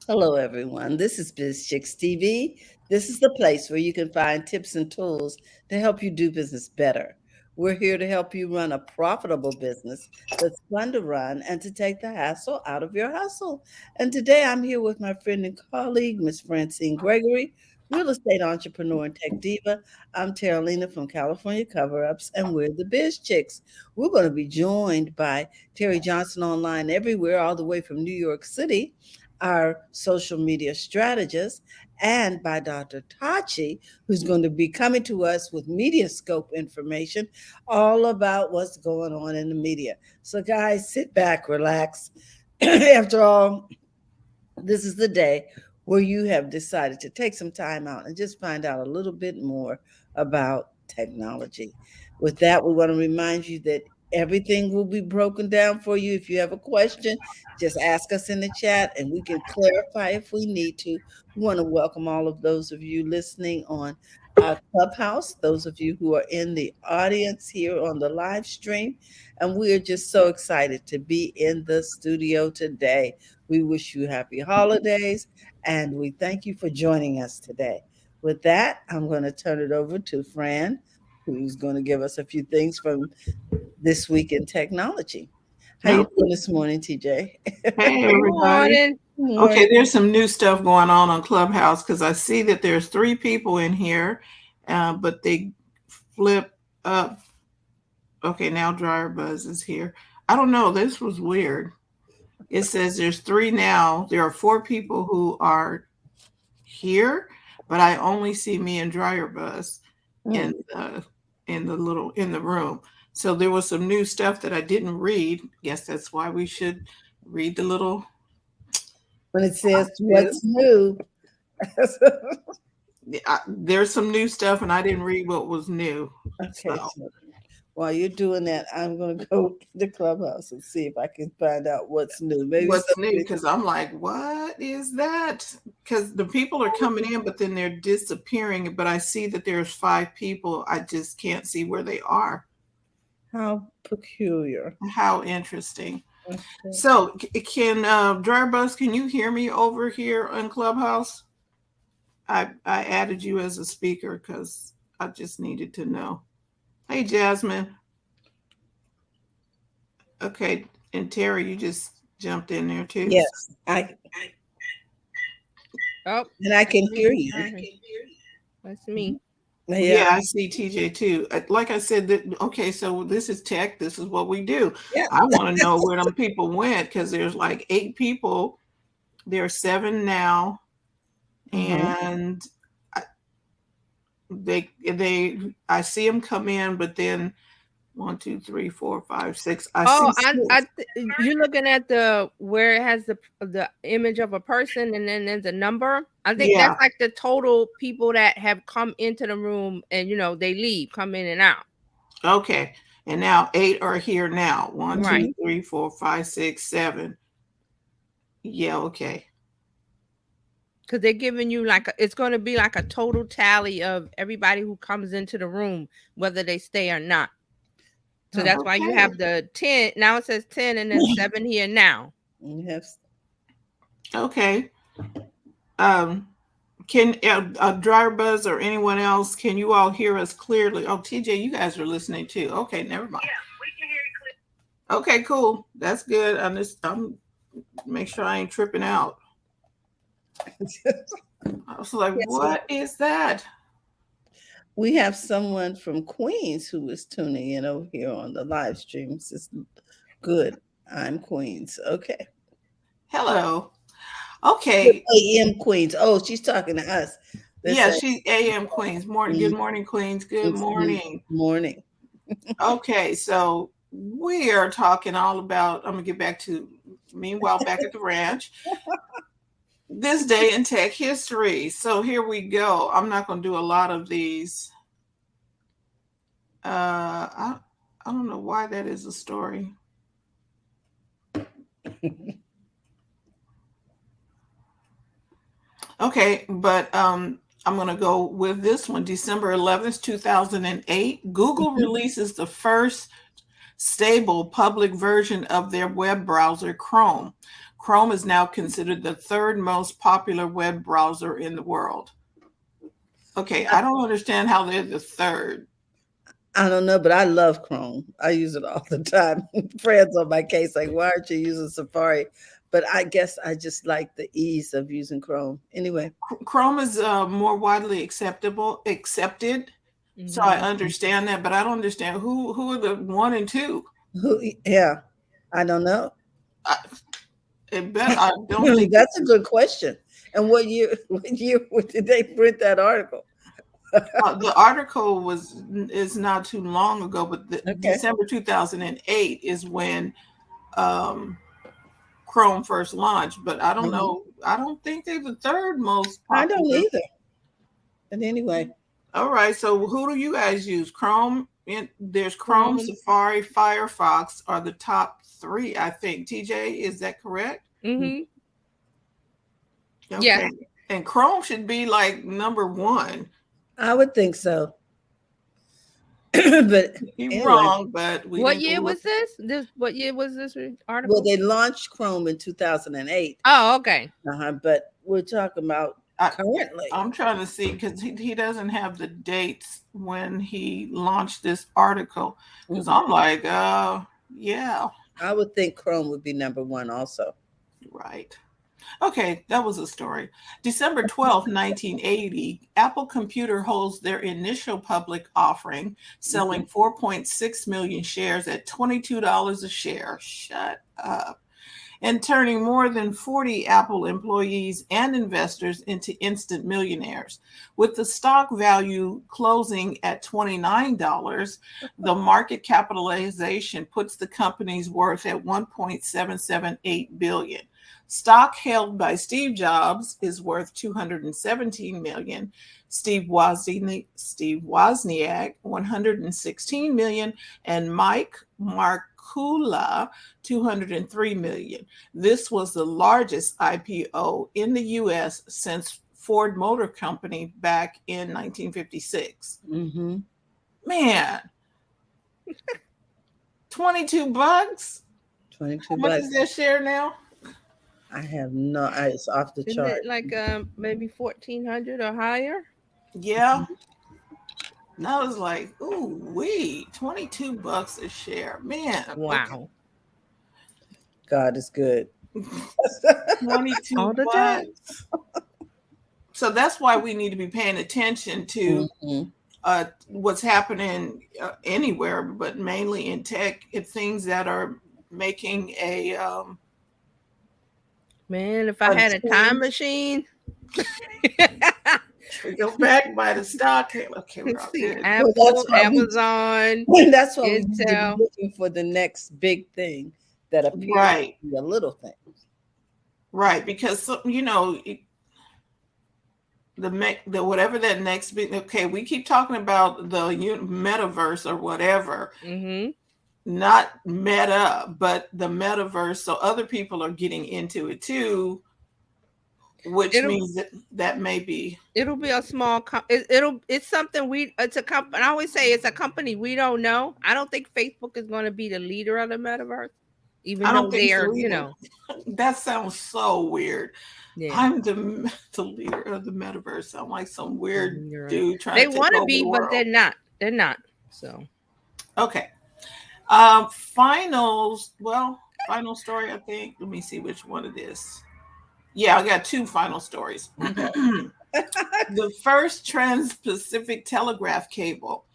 Hello, everyone. This is Biz Chicks TV. This is the place where you can find tips and tools to help you do business better. We're here to help you run a profitable business that's fun to run and to take the hassle out of your hustle. And today I'm here with my friend and colleague, Miss Francine Gregory, real estate entrepreneur and tech diva. I'm Terralina from California Cover Ups, and we're the Biz Chicks. We're going to be joined by Terry Johnson online everywhere, all the way from New York City, our social media strategist, and by Dr. Tachi, who's going to be coming to us with media scope information all about what's going on in the media. So, guys, sit back, relax. After all, this is the day where you have decided to take some time out and just find out a little bit more about technology. With that, we want to remind you that everything will be broken down for you. If you have a question, just ask us in the chat and we can clarify if we need to. We want to welcome all of those of you listening on Clubhouse, those of you who are in the audience here on the live stream. And we are just so excited to be in the studio today. We wish you happy holidays and we thank you for joining us today. With that, I'm going to turn it over to Fran, who's going to give us a few things from this week in technology. How you No. doing this morning, TJ? Hey, Good everybody. morning. Morning. Okay, there's some new stuff going on Clubhouse because I see that there's 3 people in here, but they flip up. Okay, now Dryer Buzz is here. I don't know. This was weird. It says there's 3 now. There are 4 people who are here, but I only see me and Dryer Buzz in the room. So there was some new stuff that I didn't read. Guess that's why we should read the little. When it says what's new. There's some new stuff, and I didn't read what was new. Okay, So. so while you're doing that, I'm going to go to the Clubhouse and see if I can find out what's new. Maybe What's new? somebody. Because I'm like, what is that? Because the people are coming in, but then they're disappearing. But I see that there's 5 people. I just can't see where they are. How peculiar. How interesting. Okay. So, can Dryer Buzz, can you hear me over here on Clubhouse? I added you as a speaker because I just needed to know. Hey, Jasmine. Okay, and Terry, you just jumped in there too. Yes, Oh, and I can hear you. that's me. Yeah, I see TJ too. Like I said, okay, so this is tech. This is what we do. Yeah. I want to know where them people went because there's like 8 people. There are 7 now, and I see them come in, but then 1, 2, 3, 4, 5, 6. You're looking at the where it has the image of a person and then there's a number. I think that's like the total people that have come into the room and they leave, come in and out. Okay, and now 8 are here now. 1, Right. 2, 3, 4, 5, 6, 7. Yeah, okay. Because they're giving you it's going to be like a total tally of everybody who comes into the room, whether they stay or not. So that's why you have the 10. Now it says 10 and then 7 here now. Yes. Okay. Can Dryer Buzz or anyone else, can you all hear us clearly? Oh, TJ, you guys are listening too. Okay, never mind. Yeah, we can hear you Okay, clearly. cool. That's good. I'm make sure I ain't tripping out. I was like, what is that? We have someone from Queens who is tuning in over here on the live stream. This is good. I'm Queens. Okay. Hello. Okay. AM Queens. Oh, she's talking to us. She's AM Queens. Morning. Good morning, Queens. Good morning. Morning. Okay, so we are talking all about, I'm going to get back to, meanwhile, back at the ranch. This day in tech history. So here we go. I'm not going to do a lot of these. I don't know why that is a story. Okay, but I'm going to go with this one. December 11th, 2008. Google releases the first stable public version of their web browser, Chrome. Chrome is now considered the third most popular web browser in the world. Okay, I don't understand how they're the third. I don't know, but I love Chrome. I use it all the time. Friends on my case, like, why aren't you using Safari? But I guess I just like the ease of using Chrome. Anyway, Chrome is more widely accepted. So I understand that, but I don't understand who are the 1 and 2. Yeah, I don't know. I don't think that's a good question. And what year did they print that article? The article is not too long ago, but December 2008 is when Chrome first launched. But I don't know. I don't think they're the third most popular. I don't either. But anyway. All right. So who do you guys use? Chrome. There's Chrome, Safari, Firefox are the top 3, I think. TJ, is that correct? Mm-hmm. Okay. Yeah. And Chrome should be like number 1. I would think so. But you're anyway. wrong. But what year was this? What year was this article? Well, they launched Chrome in 2008. Oh, okay. But we're talking about currently. I'm trying to see because he doesn't have the dates when he launched this article. Because I'm like, yeah. I would think Chrome would be number 1 also. Right. Okay, that was a story. December 12th, 1980, Apple Computer holds their initial public offering, selling 4.6 million shares at $22 a share. Shut up. And turning more than 40 Apple employees and investors into instant millionaires. With the stock value closing at $29, the market capitalization puts the company's worth at $1.778 billion. Stock held by Steve Jobs is worth $217 million. Steve Wozniak, $116 million, and Mike Markula, $203 million. This was the largest IPO in the U.S. since Ford Motor Company back in 1956. Mm-hmm. Man, $22. $22. How much is that share now? I have no. It's off the chart. Isn't it like maybe 1,400 or higher? Yeah. And I was like, ooh, $22 a share. Man. Wow. God is good. 22 all the time. So that's why we need to be paying attention to what's happening anywhere, but mainly in tech, things that are making a man, if I had a time machine. Go back by the stock. Okay, we're all good. Apple, Amazon. That's why we're looking for the next big thing that appears to be a little thing. Right, because you know the whatever that next big. Okay, we keep talking about the metaverse or whatever. Mm-hmm. Not meta, but the metaverse. So other people are getting into it too, which means that may be. It'll be a small. It's something it's a company. I always say it's a company we don't know. I don't think Facebook is going to be the leader of the metaverse, even though they're That sounds so weird. Yeah. I'm the leader of the metaverse. I'm like some weird dude trying. They want to be, but they're not. They're not. So. Okay. Final story, I think. Let me see which one it is. Yeah, I got 2 final stories. The first Trans-Pacific Telegraph cable,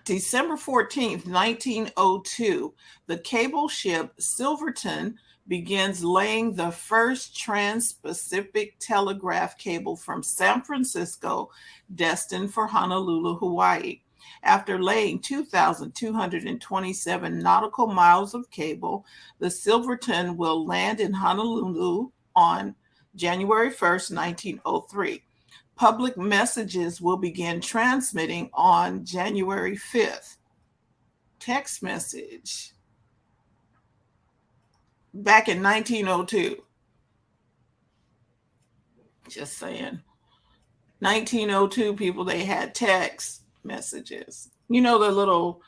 December 14th, 1902, the cable ship Silverton begins laying the first Trans-Pacific Telegraph cable from San Francisco, destined for Honolulu, Hawaii. After laying 2,227 nautical miles of cable, the Silverton will land in Honolulu on January 1st, 1903. Public messages will begin transmitting on January 5th. Text message. Back in 1902. Just saying. 1902, people, they had text messages. You know, the little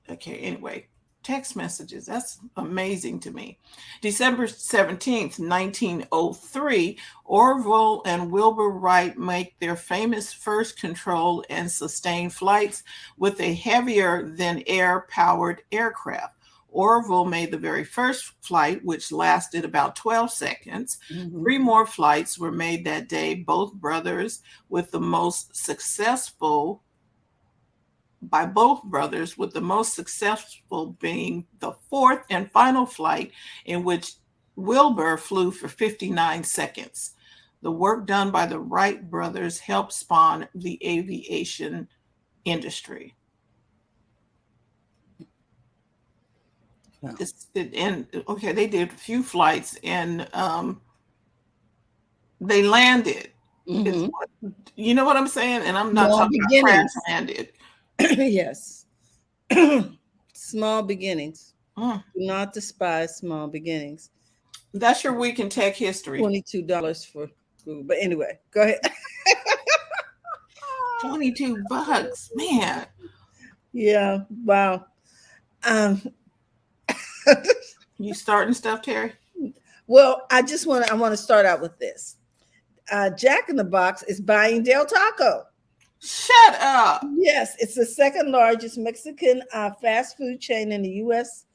Okay, anyway, text messages. That's amazing to me. December 17th, 1903, Orville and Wilbur Wright make their famous first controlled and sustained flights with a heavier than air-powered aircraft. Orville made the very first flight, which lasted about 12 seconds. Mhm. 3 more flights were made that day, both brothers, with the most successful being the 4th and final flight, in which Wilbur flew for 59 seconds. The work done by the Wright brothers helped spawn the aviation industry. Wow. They did a few flights and they landed. Mhm. You know what I'm saying? And I'm not Small talking about crash beginnings. landed. Yes. Small beginnings. Mm. Do not despise small beginnings. That's your week in tech history. $22 for Google. But anyway, go ahead. $22, man. Yeah. Wow. You starting stuff, Terry? Well, I want to start out with this. Jack in the Box is buying Del Taco. Shut up. Yes, it's the second largest Mexican fast food chain in the U.S.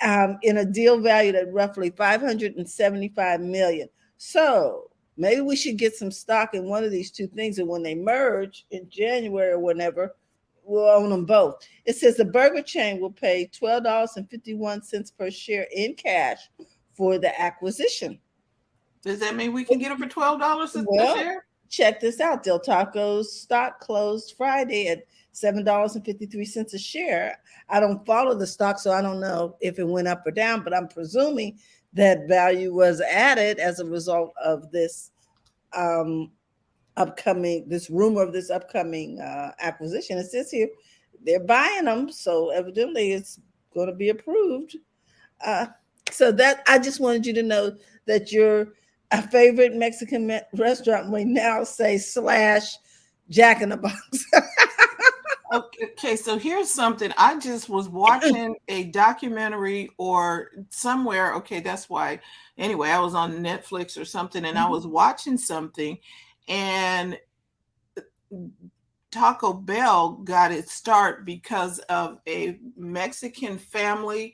In a deal valued at roughly $575 million. So maybe we should get some stock in one of these two things, and when they merge in January or whenever, we'll own them both. It says the burger chain will pay $12.51 per share in cash for the acquisition. Does that mean we can get it for $12 a share? Check this out. Del Taco's stock closed Friday at $7.53 a share. I don't follow the stock, so I don't know if it went up or down, but I'm presuming that value was added as a result of this rumor of this upcoming acquisition. It says here they're buying them, so evidently it's going to be approved. So that I just wanted you to know that your favorite Mexican restaurant may now say / Jack in the Box. Okay, so here's something. I just was watching a documentary or somewhere. Okay, that's why. Anyway, I was on Netflix or something, and I was watching something, and Taco Bell got its start because of a Mexican family.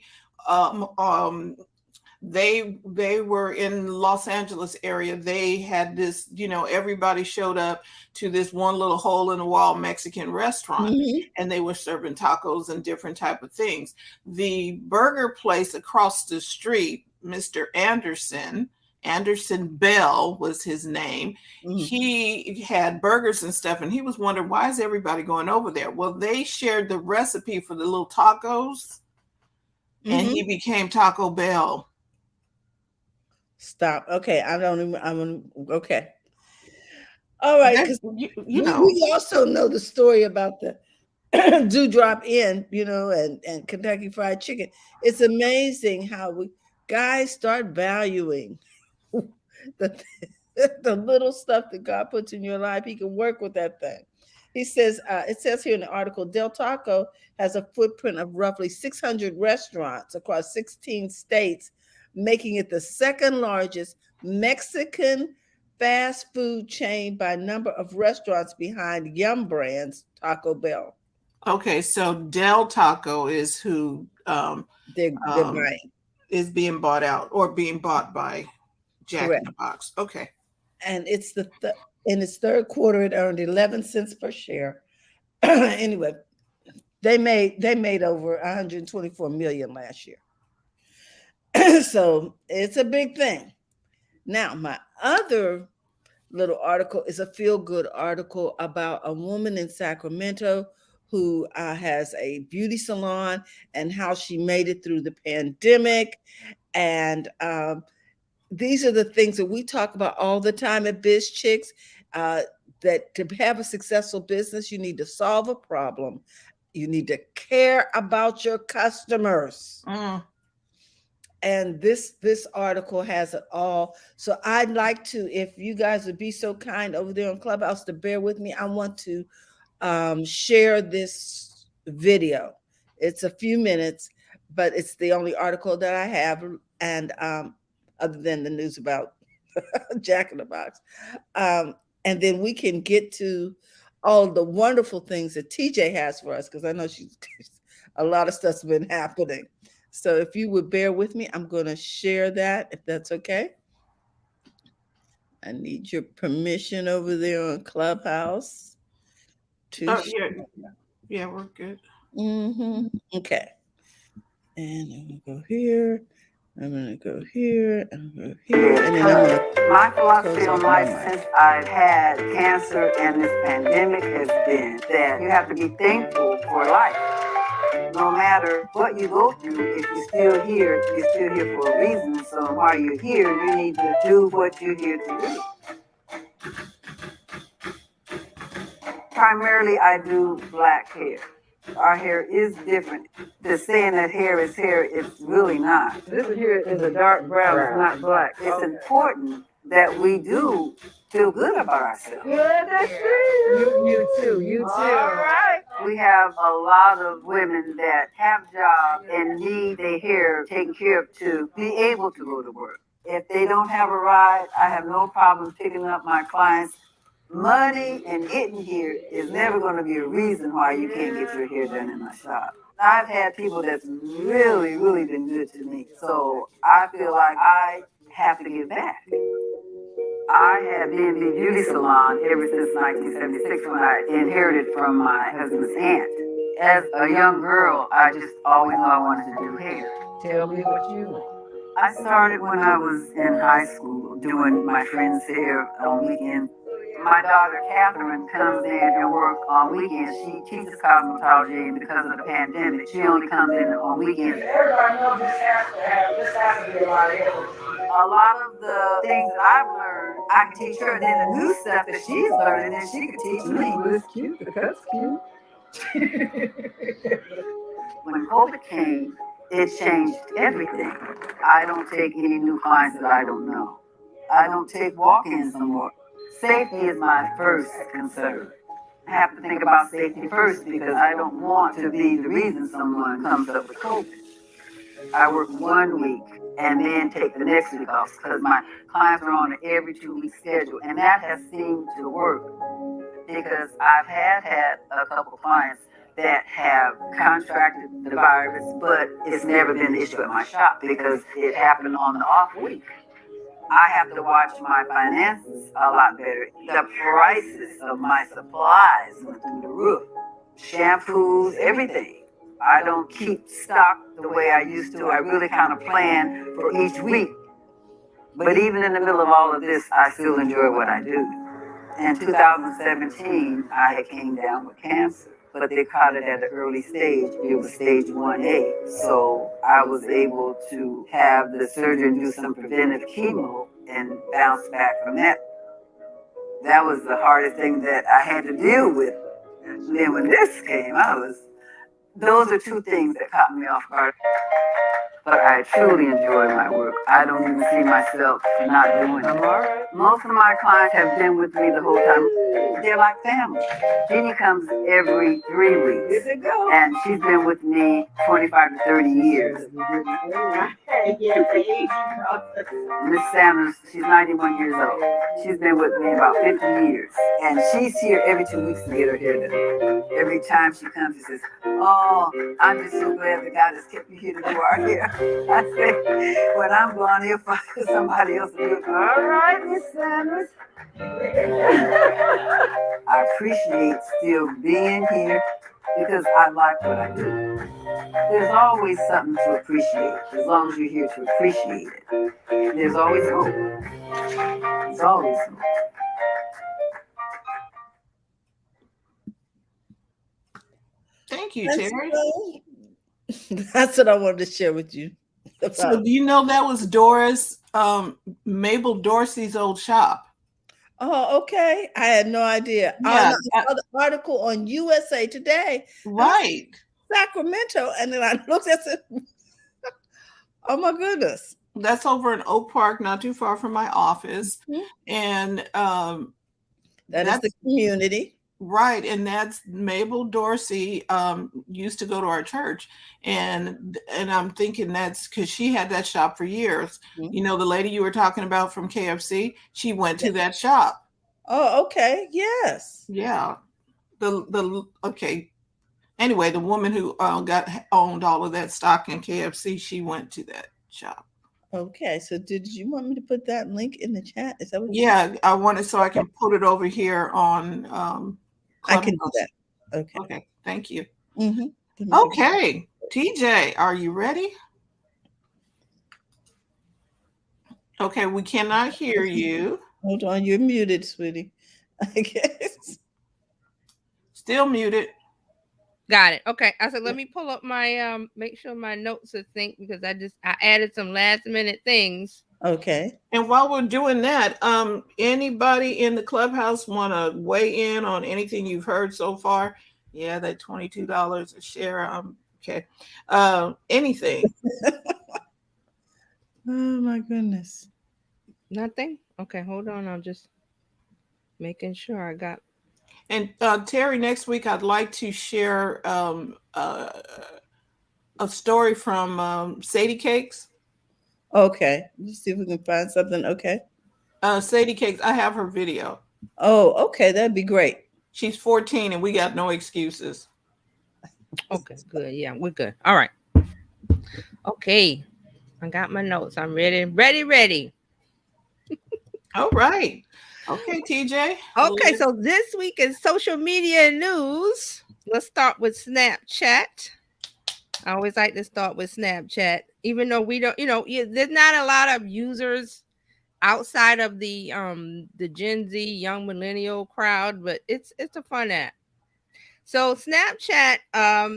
They were in Los Angeles area. They had this, everybody showed up to this one little hole in the wall Mexican restaurant, and they were serving tacos and different type of things. The burger place across the street, Mr. Anderson Bell was his name. He had burgers and stuff, and he was wondering, why is everybody going over there? Well, they shared the recipe for the little tacos, and he became Taco Bell. Stop. Okay, okay. All right, because we also know the story about the Dewdrop Inn, and Kentucky Fried Chicken. It's amazing how guys start valuing the little stuff that God puts in your life. He can work with that thing. He says, it says here in the article, Del Taco has a footprint of roughly 600 restaurants across 16 states, making it the second largest Mexican fast food chain by number of restaurants behind Yum Brands Taco Bell. Okay, so Del Taco is who they're buying. Is being bought out or being bought by Jack in the Box. Okay. And it's in its third quarter, it earned 11 cents per share. Anyway, they made over 124 million last year. So it's a big thing. Now, my other little article is a feel-good article about a woman in Sacramento who has a beauty salon and how she made it through the pandemic. And these are the things that we talk about all the time at Biz Chicks, that to have a successful business, you need to solve a problem. You need to care about your customers. And this article has it all. So I'd like to, if you guys would be so kind over there on Clubhouse to bear with me, I want to share this video. It's a few minutes, but it's the only article that I have, and other than the news about Jack in the Box. And then we can get to all the wonderful things that TJ has for us, because I know she's a lot of stuff's been happening. So if you would bear with me, I'm going to share that, if that's okay. I need your permission over there on Clubhouse. Yeah, we're good. Okay. And I'm going to go here. I'm going to go here. I'm going to go here. And then I'm going to. My philosophy on life since I've had cancer and this pandemic has been that you have to be thankful for life. No matter what you go through, if you're still here for a reason. So while you're here, you need to do what you're here to do. Primarily, I do black hair. Our hair is different. The saying that hair is hair, it's really not. This here is a dark brown, it's not black. It's important that we do feel good about ourselves. Yeah, that's true. You too. All right. We have a lot of women that have jobs and need their hair taken care of to be able to go to work. If they don't have a ride, I have no problem picking up my clients. Money and getting here is never going to be a reason why you can't get your hair done in my shop. I've had people that's really, really been good to me. So I feel like I have to give back. I had B&B Beauty Salon ever since 1976 when I inherited from my husband's aunt. As a young girl, I just always knew I wanted to do hair. Tell me what you want. I started when I was in high school doing my friend's hair on weekends. My daughter Catherine comes in and works on weekends. She teaches cosmetology, and because of the pandemic, she only comes in on weekends. Everybody knows this has to be a lot of effort. A lot of the things that I've learned, I can teach her. Then the new stuff that she's learning, and she can teach me. It's cute. That's cute. When COVID came, it changed everything. I don't take any new clients that I don't know. I don't take walk-ins no more. Safety is my first concern. I have to think about safety first because I don't want to be the reason someone comes up with COVID. I work 1 week and then take the next week off because my clients are on an every 2-week schedule, and that has seemed to work because I've had a couple clients that have contracted the virus, but it's never been an issue at my shop because it happened on the off week. I have to watch my finances a lot better. The prices of my supplies went through the roof. Shampoos, everything. I don't keep stock the way I used to. I really kind of plan for each week. But even in the middle of all of this, I still enjoy what I do. In 2017, I had came down with cancer, but they caught it at an early stage. It was stage 1A. So I was able to have the surgeon do some preventive chemo and bounce back from that. That was the hardest thing that I had to deal with. Then when this came, those are two things that caught me off guard. But I truly enjoy my work. I don't even see myself not doing it. Most of my clients have been with me the whole time. They're like family. Jeannie comes every 3 weeks. And she's been with me 25 to 30 years. Miss Sanders, she's 91 years old. She's been with me about 50 years. And she's here every 2 weeks to get her hair done. Every time she comes, she says, "Oh, I'm just so glad that God has kept you here to do our hair." I say, when I'm gone, he'll find somebody else to do it. All right, Miss Sanders. I appreciate still being here because I like what I do. There's always something to appreciate as long as you're here to appreciate it. There's always hope. There's always hope. Thank you, Terry. That's what I wanted to share with you. So do you know that was Doris, Mabel Dorsey's old shop? Oh, okay. I had no idea. Yeah, I saw the article on USA Today. Right. Sacramento. And then I looked at it. Oh my goodness. That's over in Oak Park, not too far from my office. Mm-hmm. And that is the community. Right, and that's Mabel Dorsey used to go to our church, and I'm thinking that's because she had that shop for years. Mhm. You know, the lady you were talking about from KFC, she went to that shop. Oh, okay. Yes. Yeah. Okay. Anyway, the woman who owned all of that stock in KFC, she went to that shop. Okay. So did you want me to put that link in the chat? Is that what you Yeah, I wanted so I can put it over here on I can do Clubhouse. that. Okay. Okay, thank you. Mm-hmm. Okay, TJ, are you ready? Okay, we cannot hear you. Hold on, you're muted, sweetie. I guess. Still muted. Got it. Okay. I said, let me pull up my make sure my notes are synced because I added some last minute things. Okay. And while we're doing that, anybody in the clubhouse want to weigh in on anything you've heard so far? Yeah, that $22 a share. Okay. Anything? Oh my goodness. Nothing? Okay, hold on. I'm just making sure I got. And Terry, next week I'd like to share a story from Sadie Cakes. Okay. Let's see if we can find something. Okay. Sadie Cakes, I have her video. Oh, okay. That'd be great. She's 14 and we got no excuses. Okay, good. Yeah, we're good. All right. Okay. I got my notes. I'm ready. Ready. All right. Okay, TJ. Okay, so this week in social media news, let's start with Snapchat. I always like to start with Snapchat, even though we don't, there's not a lot of users outside of the Gen Z young millennial crowd, but it's a fun app. So Snapchat,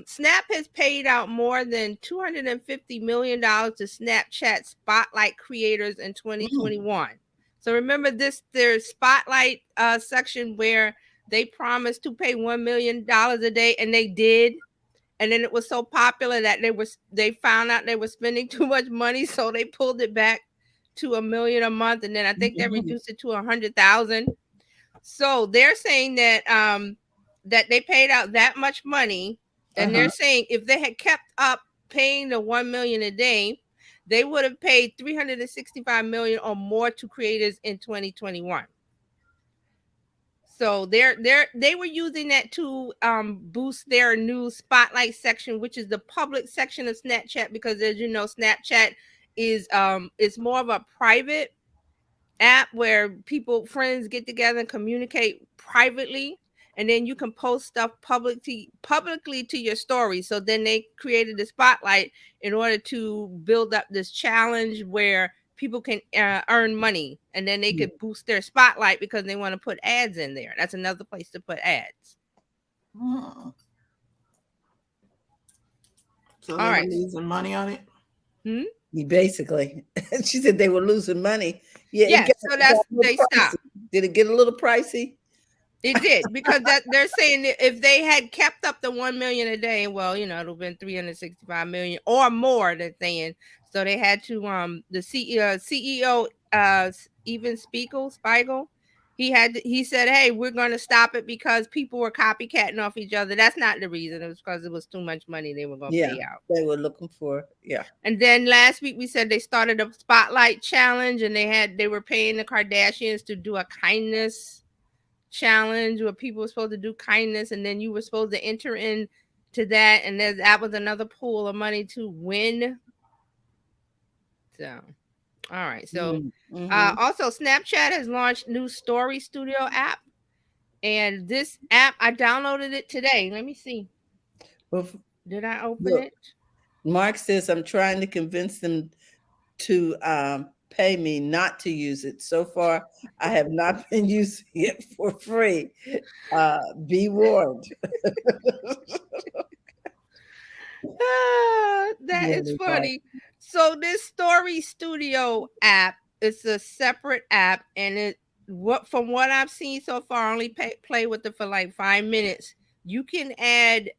Snap has paid out more than $250 million to Snapchat Spotlight creators in 2021. So remember their Spotlight section where they promised to pay $1 million a day, and they did. And then it was so popular that they found out they were spending too much money, so they pulled it back to $1 million a month, and then I think they reduced it to 100,000. So they're saying that that they paid out that much money, and they're saying if they had kept up paying the 1 million a day, they would have paid 365 million or more to creators in 2021. So they were using that to boost their new Spotlight section, which is the public section of Snapchat, because as you know, Snapchat is it's more of a private app where friends get together and communicate privately, and then you can post stuff publicly to your story. So then they created the Spotlight in order to build up this challenge where people can earn money, and then they could boost their Spotlight because they want to put ads in there. That's another place to put ads. So they were losing money on it? Basically. She said they were losing money. Yeah, so they stopped. Did it get a little pricey? It did, because they're saying that if they had kept up the 1 million a day, well, it would have been 365 million or more, they're saying. So they had to the CEO even Spiegel, he said, hey, we're going to stop it because people were copycatting off each other. That's not the reason. It was because it was too much money they were going to pay out. They were looking for. And then last week we said they started a Spotlight challenge, and they were paying the Kardashians to do a kindness challenge where people were supposed to do kindness, and then you were supposed to enter into that, and that was another pool of money to win. So all right, so also Snapchat has launched new Story Studio app, and this app I downloaded it today. Let me see. Did I open it? Mark says I'm trying to convince them to pay me not to use it. So far, I have not been using it for free. Be warned. That is funny. So this Story Studio app is a separate app, and from what I've seen so far, I only play with it for like 5 minutes. You can add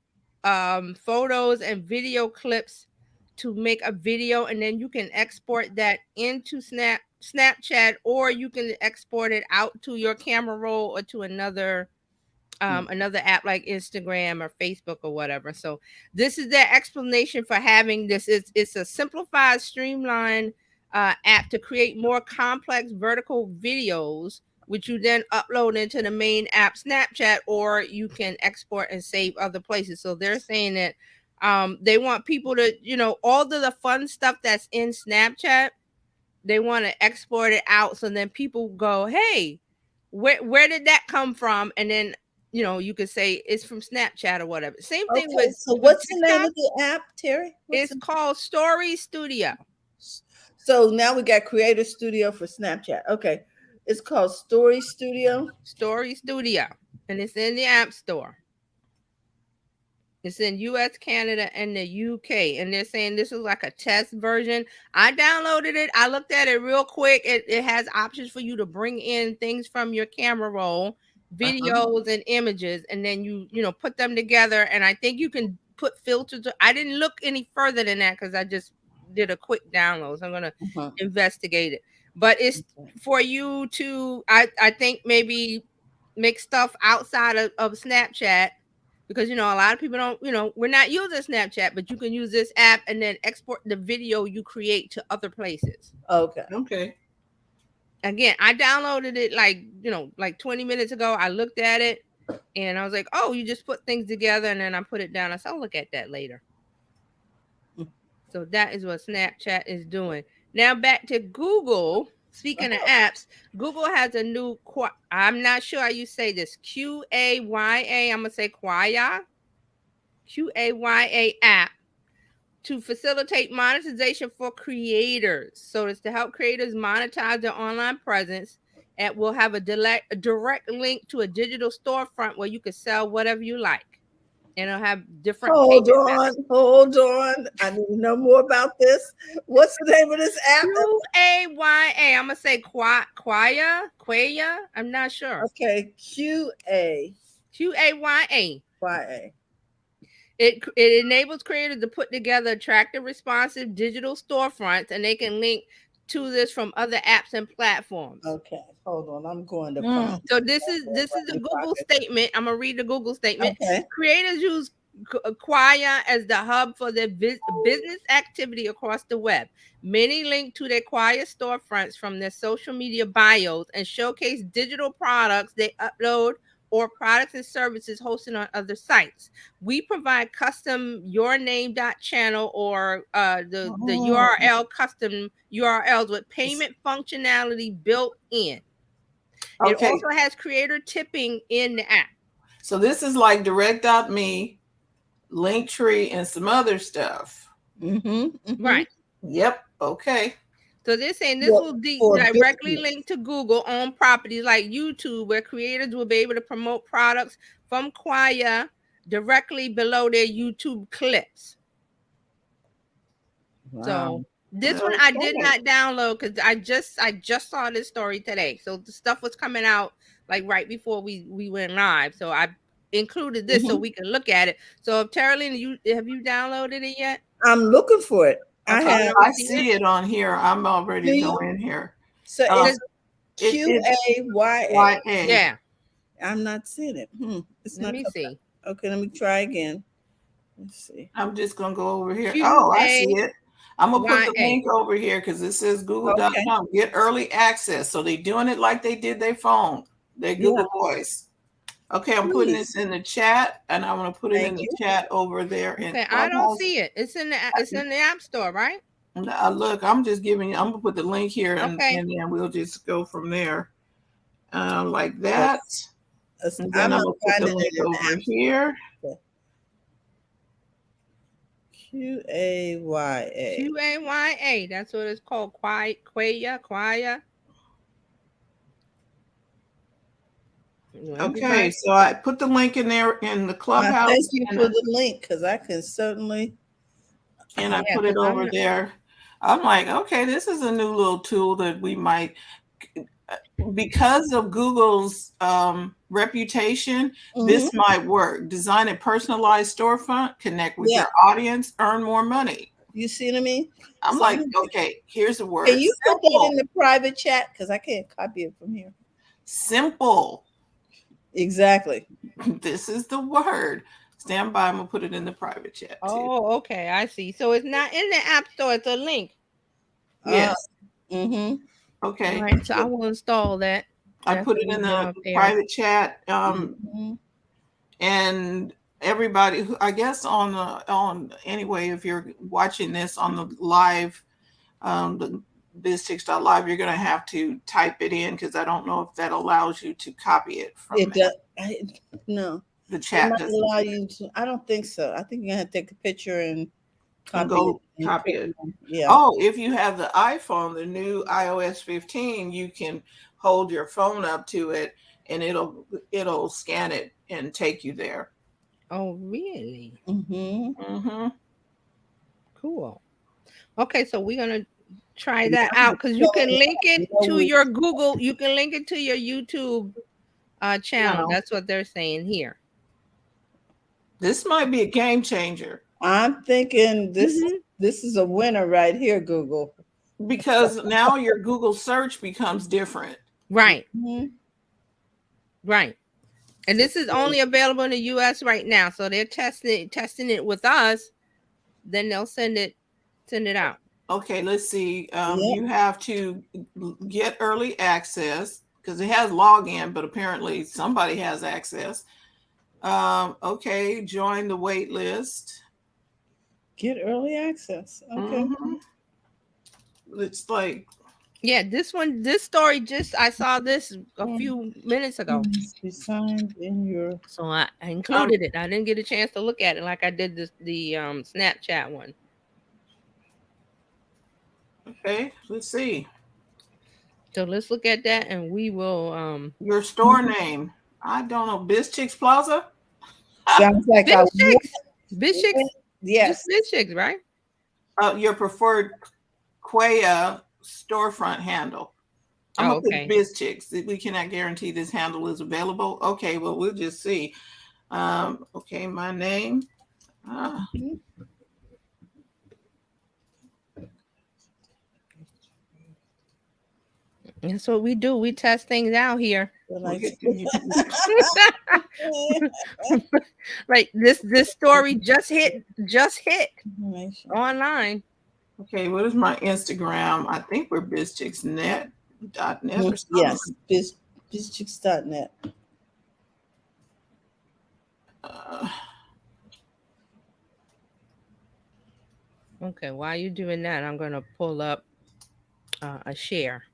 photos and video clips to make a video, and then you can export that into Snapchat, or you can export it out to your camera roll or to another another app like Instagram or Facebook or whatever. So this is their explanation for having this. It's a simplified, streamlined app to create more complex vertical videos, which you then upload into the main app Snapchat, or you can export and save other places. So they're saying that they want people to, all of the fun stuff that's in Snapchat, they want to export it out, so then people go, hey, where did that come from? And then you could say it's from Snapchat or whatever. Same thing with. So what's the name of the app, Terry? It's called Story Studio. So now we got Creator Studio for Snapchat. Okay, it's called Story Studio. Story Studio, and it's in the App Store. It's in US, Canada, and the UK. And they're saying this is like a test version. I downloaded it. I looked at it real quick. It has options for you to bring in things from your camera roll, videos and images, and then you put them together. And I think you can put filters. I didn't look any further than that because I just did a quick download. So I'm going to investigate it. But it's for you to, I think, maybe make stuff outside of Snapchat. Because, a lot of people don't, we're not using Snapchat, but you can use this app and then export the video you create to other places. Okay. Again, I downloaded it like 20 minutes ago. I looked at it and I was like, oh, you just put things together, and then I put it down. I said, I'll look at that later. So that is what Snapchat is doing. Now back to Google. Speaking of apps, Google has a new, I'm not sure how you say this, QAYA, I'm going to say QAYA app to facilitate monetization for creators. So it's to help creators monetize their online presence, and will have a direct link to a digital storefront where you can sell whatever you like. And it'll have different. Hold on. I need to know more about this. What's the name of this app? QAYA. I'm gonna say Quaya. I'm not sure. Okay, QAYA. It enables creators to put together attractive, responsive digital storefronts, and they can link to this from other apps and platforms. Okay, hold on. I'm going to find. So this is the Google statement. I'm gonna read the Google statement. Okay. Creators use Quaya as the hub for their business activity across the web. Many link to their Quaya storefronts from their social media bios and showcase digital products they upload or products and services hosted on other sites. We provide custom yourname.channel or the URL custom URLs with payment functionality built in. It also has creator tipping in the app. So this is like direct.me, Linktree, and some other stuff. Right. Yep. Okay. So they're saying this will directly link to Google-owned properties like YouTube, where creators will be able to promote products from Quaya directly below their YouTube clips. Wow. So this one I did not download because I just saw this story today. So the stuff was coming out like right before we went live. So I included this so we can look at it. So Terralyn, have you downloaded it yet? I'm looking for it. Okay, I see it on here. I'm already going here. So it's QAYA. Yeah. I'm not seeing it. Let me see. Okay, let me try again. Let's see. I'm just gonna go over here. I see it. I'm gonna put the link over here because it says google.com. Get early access. So they're doing it like they did their phone, their Google Voice. Okay, I'm putting this in the chat, and I want to put it in the chat over there. Okay, I don't see it. It's in the App Store, right? Look, I'm just giving you. I'm gonna put the link here, and then we'll just go from there, like that. And then I'm gonna put the link over here. QAYA. QAYA. That's what it's called. Quaya. Okay, so I put the link in there in the Clubhouse. Thank you for the link, because I can certainly. And I put it over there. I'm like, okay, this is a new little tool that we might, because of Google's reputation, this might work. Design a personalized storefront, connect with your audience, earn more money. You see what I mean? I'm like, okay, here's a word. Can you put that in the private chat? Because I can't copy it from here. Simple. Exactly. This is the word. Stand by. I'm gonna put it in the private chat too. Oh, okay. I see. So it's not in the App Store. It's a link. Yes. Mm-hmm. Okay. All right. So I will install that. I put it in the private chat. And everybody who, I guess on anyway, if you're watching this on the live, the BizChicks.live, you're going to have to type it in because I don't know if that allows you to copy it from It does. No. the chat. It might allow you to. I don't think so. I think you're gonna have to take a picture and copy it. Yeah. Oh, if you have the iPhone, the new iOS 15, you can hold your phone up to it and it'll scan it and take you there. Oh, really? Mm-hmm. Cool. Okay, so we're gonna try that out because you can link it to your Google. You can link it to your YouTube channel. That's what they're saying here. This might be a game changer. I'm thinking this is a winner right here, Google. Because now your Google search becomes different. Right. Right. And this is only available in the US right now. So they're testing it with us. Then they'll send it out. Okay, let's see. You have to get early access because it has login, but apparently somebody has access. Okay, join the wait list. Get early access. Okay. It's like, yeah, this story I saw this a few minutes ago. Be signed in your. So I included it. I didn't get a chance to look at it like I did the Snapchat one. Okay, let's see. So let's look at that, and we will. Your store name. I don't know. BizChicks Plaza. Sounds like BizChicks. Yes, BizChicks, right? Your preferred Quaya storefront handle. I'm gonna put BizChicks. We cannot guarantee this handle is available. Okay, well we'll just see. Okay, my name. That's what we do. We test things out here. Right. This story just hit online. Okay, what is my Instagram? I think we're BizChicksNet.net or something. Yes, BizChicks.net. Okay, while you're doing that, I'm gonna pull up a share.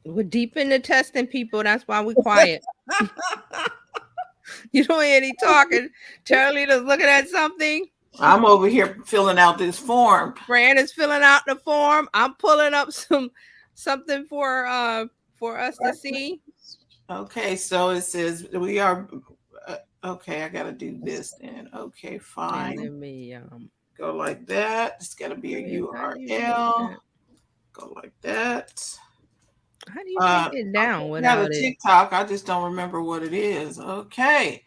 We're deep into testing, people. That's why we're quiet. You don't hear any talking. Charlie's looking at something. I'm over here filling out this form. Fran is filling out the form. I'm pulling up something for us to see. Okay, so it says we are. Okay, I gotta do this then. Okay, fine. Let me go like that. It's gotta be a URL. Go like that. How do you take it down without it? TikTok. I just don't remember what it is. Okay.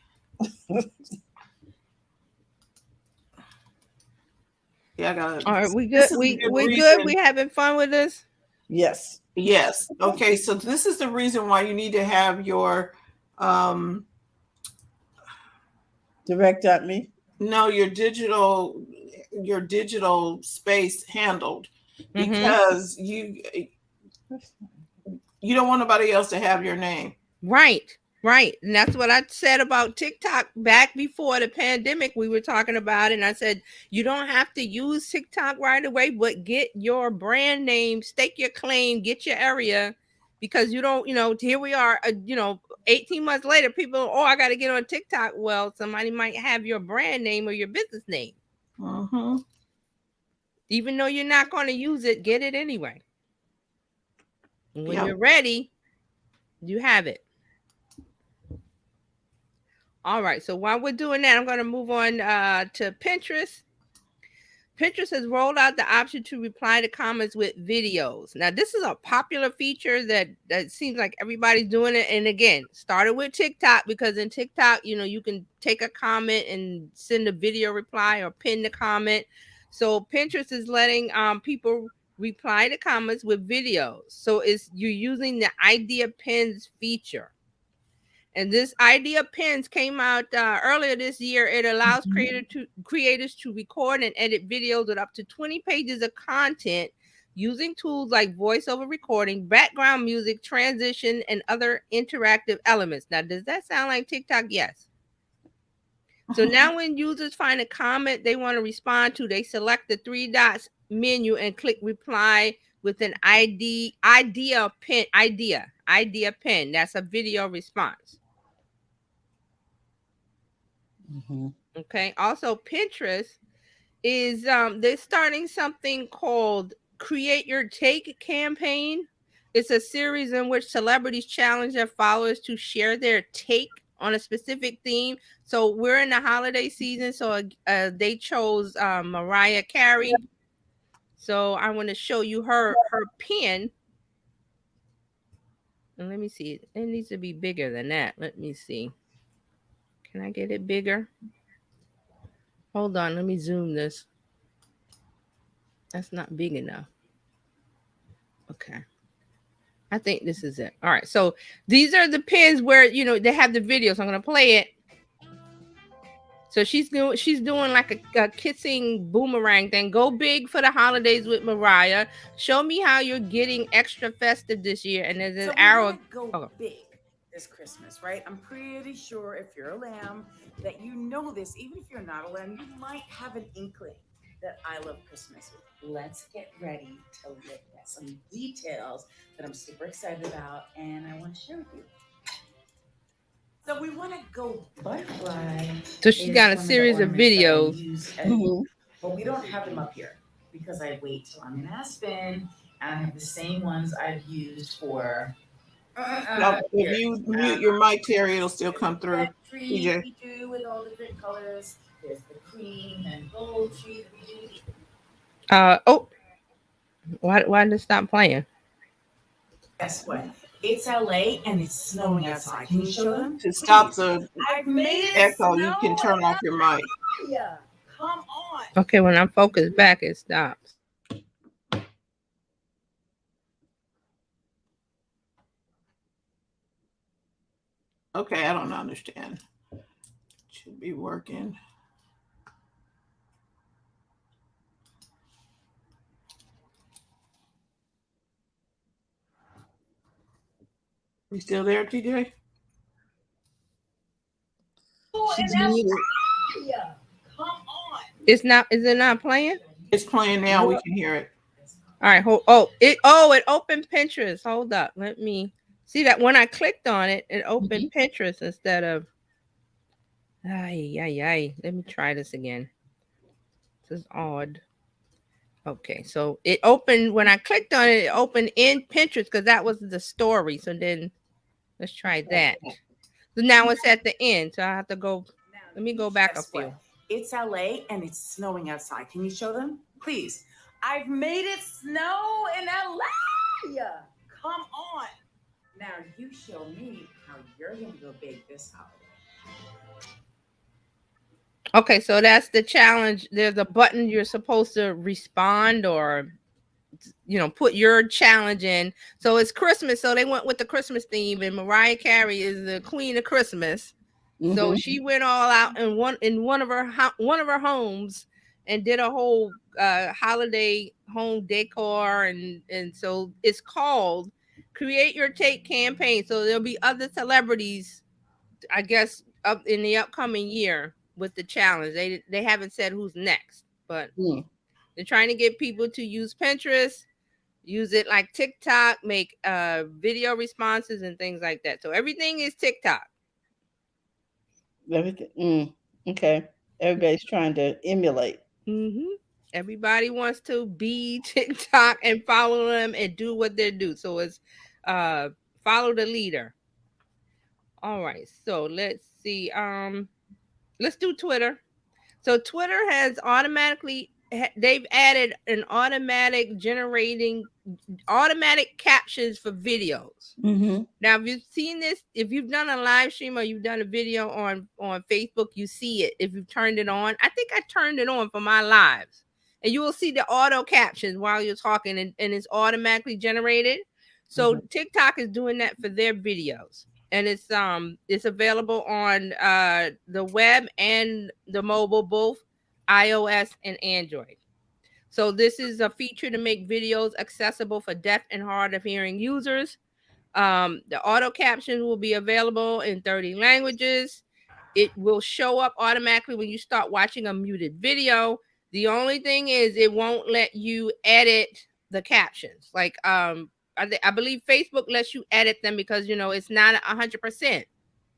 Yeah, I got it. All right, we good. We good. We having fun with this? Yes. Yes. Okay, so this is the reason why you need to have your Direct.me. No, your digital space handled because you don't want nobody else to have your name. Right. And that's what I said about TikTok back before the pandemic. We were talking about it, and I said, you don't have to use TikTok right away, but get your brand name, stake your claim, get your area, because you don't, here we are, 18 months later, people, I got to get on TikTok. Well, somebody might have your brand name or your business name. Even though you're not going to use it, get it anyway. When you're ready, you have it. All right. So while we're doing that, I'm going to move on to Pinterest. Pinterest has rolled out the option to reply to comments with videos. Now, this is a popular feature that seems like everybody's doing it. And again, started with TikTok, because in TikTok, you can take a comment and send a video reply or pin the comment. So Pinterest is letting people reply to comments with videos. So you're using the idea pins feature. And this idea pins came out earlier this year. It allows creators to record and edit videos with up to 20 pages of content using tools like voiceover recording, background music, transition, and other interactive elements. Now, does that sound like TikTok? Yes. So now when users find a comment they want to respond to, they select the 3 dots menu and click reply with an idea pin. That's a video response. Okay. Also, Pinterest is they're starting something called Create Your Take campaign. It's a series in which celebrities challenge their followers to share their take on a specific theme. So we're in the holiday season, so they chose Mariah Carey. So I want to show you her pin. And let me see. It needs to be bigger than that. Let me see. Can I get it bigger? Hold on. Let me zoom this. That's not big enough. Okay. I think this is it. All right. So these are the pins where, they have the video. So I'm going to play it. So she's doing like a kissing boomerang thing. Go big for the holidays with Mariah. Show me how you're getting extra festive this year. And there's an arrow. Go big this Christmas, right? I'm pretty sure if you're a lamb that you know this. Even if you're not a lamb, you might have an inkling that I love Christmas. Let's get ready to look at some details that I'm super excited about and I want to share with you. So we want to go butterfly. So she's got a series of videos. But we don't have them up here because I wait till I'm in Aspen and I have the same ones I've used for. If you mute your mic, Terry, it'll still come through. PJ. We do with all the different colors. There's the cream and gold tree that we do. Why did it stop playing? Guess what? It's LA and it's snowing outside. Can you show them? To stop the echo, you can turn off your mic. Yeah, come on. Okay, when I'm focused back, it stops. Okay, I don't understand. Should be working. You still there, TJ? She's muted. Yeah, come on. Is it not playing? It's playing now. We can hear it. All right. It opened Pinterest. Hold up. Let me see that when I clicked on it, it opened Pinterest instead of. Let me try this again. This is odd. Okay, so it opened when I clicked on it. It opened in Pinterest because that was the story. So then, let's try that. So now it's at the end. So I have to go. Let me go back a few. It's LA and it's snowing outside. Can you show them, please? I've made it snow in LA. Come on. Now you show me how you're gonna go big this holiday. Okay, so that's the challenge. There's a button you're supposed to respond or, put your challenge in. So it's Christmas, so they went with the Christmas theme, and Mariah Carey is the queen of Christmas. So she went all out in one of her homes and did a whole holiday home decor, and so it's called Create Your Take campaign. So there'll be other celebrities, I guess, up in the upcoming year with the challenge. They haven't said who's next, but they're trying to get people to use Pinterest, use it like TikTok, make video responses and things like that. So everything is TikTok. Everything. Okay. Everybody's trying to emulate. Everybody wants to be TikTok and follow them and do what they do. So it's follow the leader. All right. So let's see. Let's do Twitter. So Twitter has they've added an automatic captions for videos. Now, if you've seen this, if you've done a live stream or you've done a video on Facebook, you see it. If you've turned it on, I think I turned it on for my lives. and you will see the auto captions while you're talking, and it's automatically generated. So TikTok is doing that for their videos, and it's available on the web and the mobile, both iOS and Android. So this is a feature to make videos accessible for deaf and hard of hearing users. The auto captions will be available in 30 languages. It will show up automatically when you start watching a muted video. The only thing is it won't let you edit the captions. Like I believe Facebook lets you edit them because it's not 100%.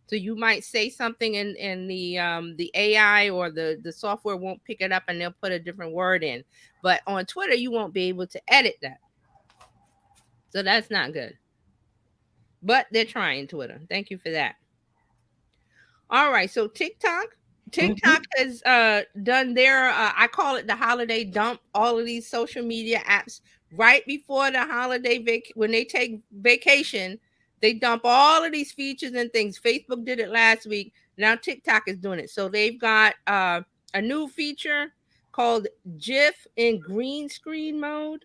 So you might say something and the AI or the software won't pick it up and they'll put a different word in. But on Twitter, you won't be able to edit that. So that's not good. But they're trying, Twitter. Thank you for that. All right. So TikTok has done their I call it the holiday dump. All of these social media apps right before the holiday when they take vacation, they dump all of these features and things. Facebook did it last week. Now TikTok is doing it. So they've got a new feature called Jiff in green screen mode.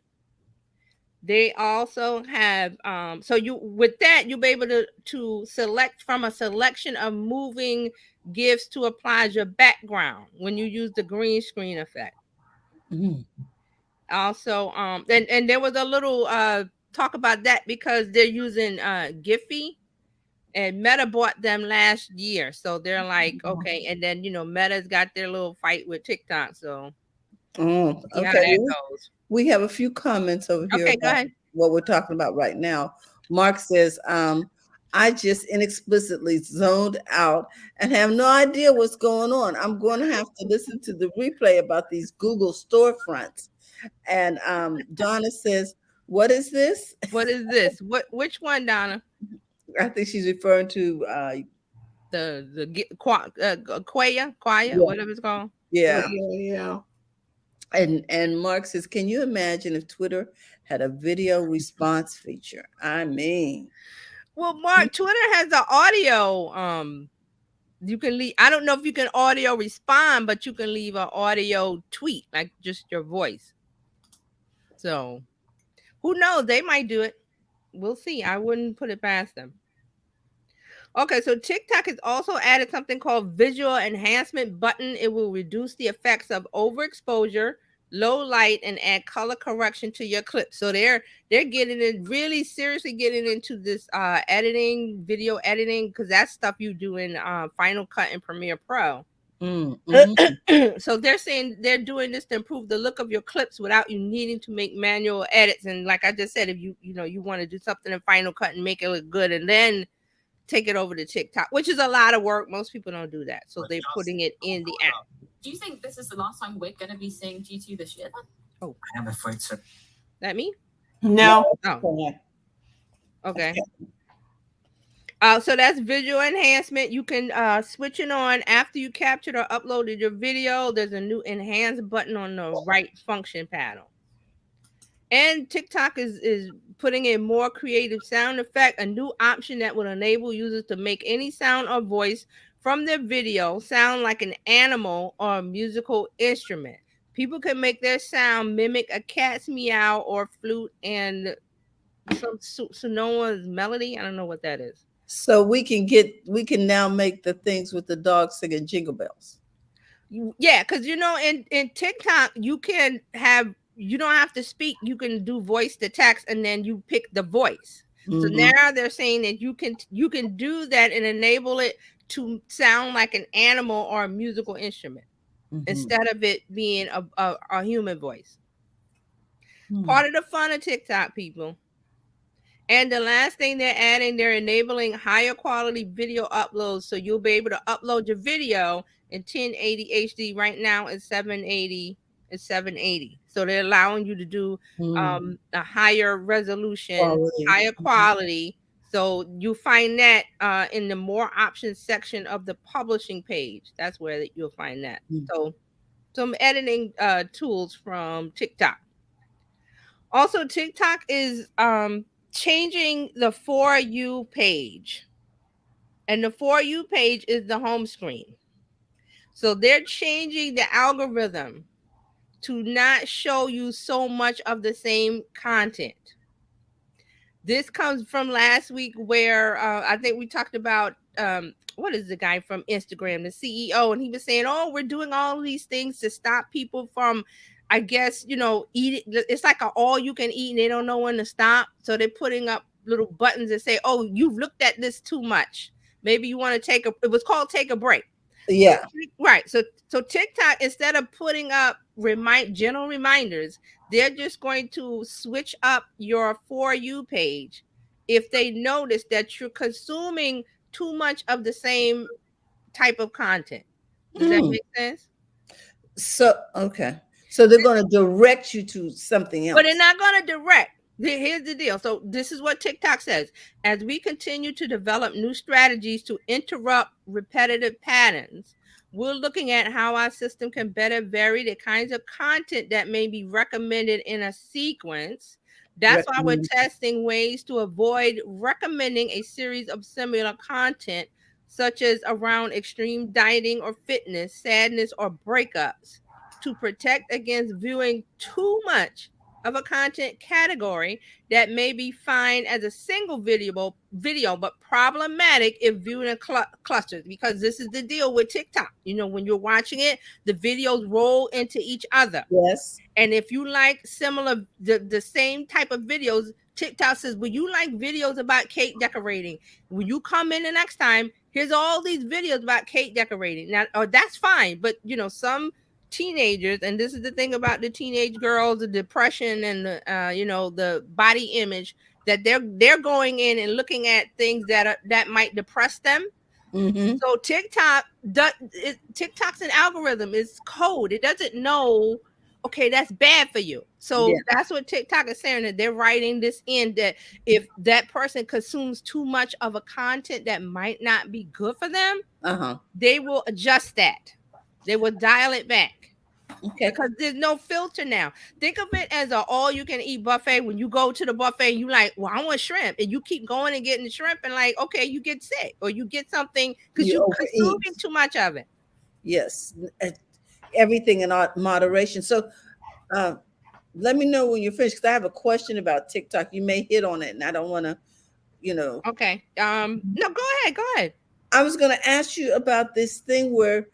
They also have so you'll be able to select from a selection of moving GIFs to apply your background when you use the green screen effect. Also, and there was a little talk about that because they're using Giphy, and Meta bought them last year, so they're like, okay, and then Meta's got their little fight with TikTok, so okay. See how that goes. We have a few comments over here Okay, go about ahead. what we're talking about right now. Mark says, I just inexplicitly zoned out and have no idea what's going on. I'm going to have to listen to the replay about these Google storefronts. And Donna says, what is this? What is this? Which one, Donna? I think she's referring to the Quaya, yeah. whatever it's called. Yeah. And Mark says, can you imagine if Twitter had a video response feature? I mean, well, Mark, Twitter has an audio. You can leave. I don't know if you can audio respond, but you can leave an audio tweet, like just your voice. So, who knows? They might do it. We'll see. I wouldn't put it past them. Okay, so TikTok has also added something called visual enhancement button. It will reduce the effects of overexposure, low light, and add color correction to your clips. So they're getting in really seriously getting into this editing, video editing, because that's stuff you do in Final Cut and Premiere Pro. So they're saying they're doing this to improve the look of your clips without you needing to make manual edits. And like I just said, if you want to do something in Final Cut and make it look good, and then take it over to TikTok, which is a lot of work. Most people don't do that. So they're putting it in the app. Do you think this is the last time we're going to be seeing G2 this year? Oh, I am afraid so. That me? No. Oh. Okay. So that's visual enhancement. You can switch it on after you captured or uploaded your video. There's a new enhance button on the right function panel. And TikTok is putting in more creative sound effect, a new option that will enable users to make any sound or voice from their video sound like an animal or a musical instrument. People can make their sound mimic a cat's meow or flute and some Sonoa's melody. I don't know what that is. So we can now make the things with the dog singing jingle bells. Yeah, because in TikTok you don't have to speak. You can do voice to text, and then you pick the voice. So now they're saying that you can do that and enable it to sound like an animal or a musical instrument instead of it being a human voice. Part of the fun of TikTok, people. And the last thing they're adding, they're enabling higher quality video uploads, so you'll be able to upload your video in 1080 HD. Right now it's 780. It's 780. So they're allowing you to do a higher resolution, higher quality. So you find that in the more options section of the publishing page. That's where you'll find that. So some editing tools from TikTok. Also, TikTok is changing the For You page. And the For You page is the home screen. So they're changing the algorithm to not show you so much of the same content. This comes from last week where I think we talked about what is the guy from Instagram, the CEO, and he was saying, oh, we're doing all these things to stop people from, I guess, eating. It's like an all you can eat and they don't know when to stop. So they're putting up little buttons that say, oh, you've looked at this too much. Maybe you want to it was called take a break. Yeah. So, right. So TikTok, instead of putting up general reminders, they're just going to switch up your For You page if they notice that you're consuming too much of the same type of content. Does that make sense? So, okay. So they're going to direct you to something else. But they're not going to direct. Here's the deal. So this is what TikTok says. As we continue to develop new strategies to interrupt repetitive patterns, we're looking at how our system can better vary the kinds of content that may be recommended in a sequence. That's why we're testing ways to avoid recommending a series of similar content, such as around extreme dieting or fitness, sadness, or breakups, to protect against viewing too much of a content category that may be fine as a single video, but problematic if viewed in clusters. Because this is the deal with TikTok. When you're watching it, the videos roll into each other. Yes. And if you like the same type of videos, TikTok says, well, you like videos about cake decorating. When you come in the next time, here's all these videos about cake decorating. Now, that's fine. But, some teenagers, and this is the thing about the teenage girls, the depression and the body image, that they're going in and looking at things that might depress them. Mm-hmm. So TikTok's an algorithm, it's code. It doesn't know, okay, that's bad for you. So that's what TikTok is saying, that they're writing this in, that if that person consumes too much of a content that might not be good for them, they will adjust that. They will dial it back. Okay. Because there's no filter now. Think of it as an all-you-can-eat buffet. When you go to the buffet, you like, well, I want shrimp. And you keep going and getting the shrimp and like, okay, you get sick. Or you get something because you're consuming too much of it. Yes. Everything in moderation. So let me know when you're finished, because I have a question about TikTok. You may hit on it, and I don't want to, Okay. No, go ahead. I was going to ask you about this thing where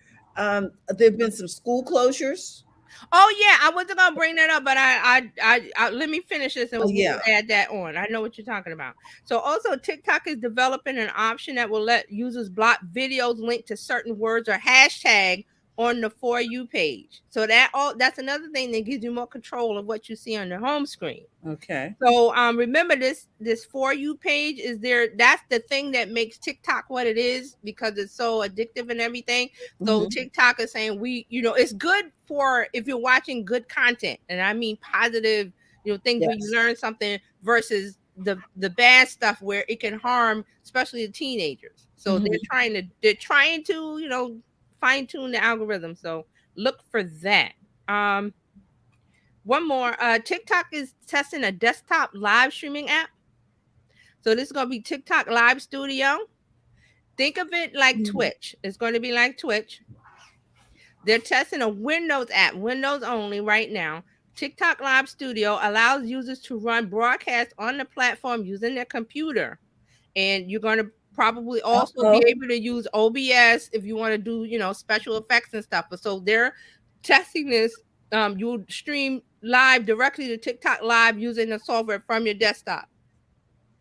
there've been some school closures. Oh yeah, I wasn't gonna bring that up, but I let me finish this and we'll add that on. I know what you're talking about. So also TikTok is developing an option that will let users block videos linked to certain words or hashtag on the For You page. So that's another thing that gives you more control of what you see on the home screen. Okay. So remember this For You page is there. That's the thing that makes TikTok what it is, because it's so addictive and everything. So TikTok is saying it's good for if you're watching good content, and I mean positive, things where you learn something, versus the bad stuff where it can harm, especially the teenagers. So they're trying to fine tune the algorithm. So look for that. One more, TikTok is testing a desktop live streaming app. So this is going to be TikTok Live Studio. Think of it like Twitch. It's going to be like Twitch. They're testing a Windows app, Windows only right now. TikTok Live Studio allows users to run broadcasts on the platform using their computer. And you're going to probably also be able to use OBS if you want to do, special effects and stuff. But so they're testing this. You'll stream live directly to TikTok Live using the software from your desktop.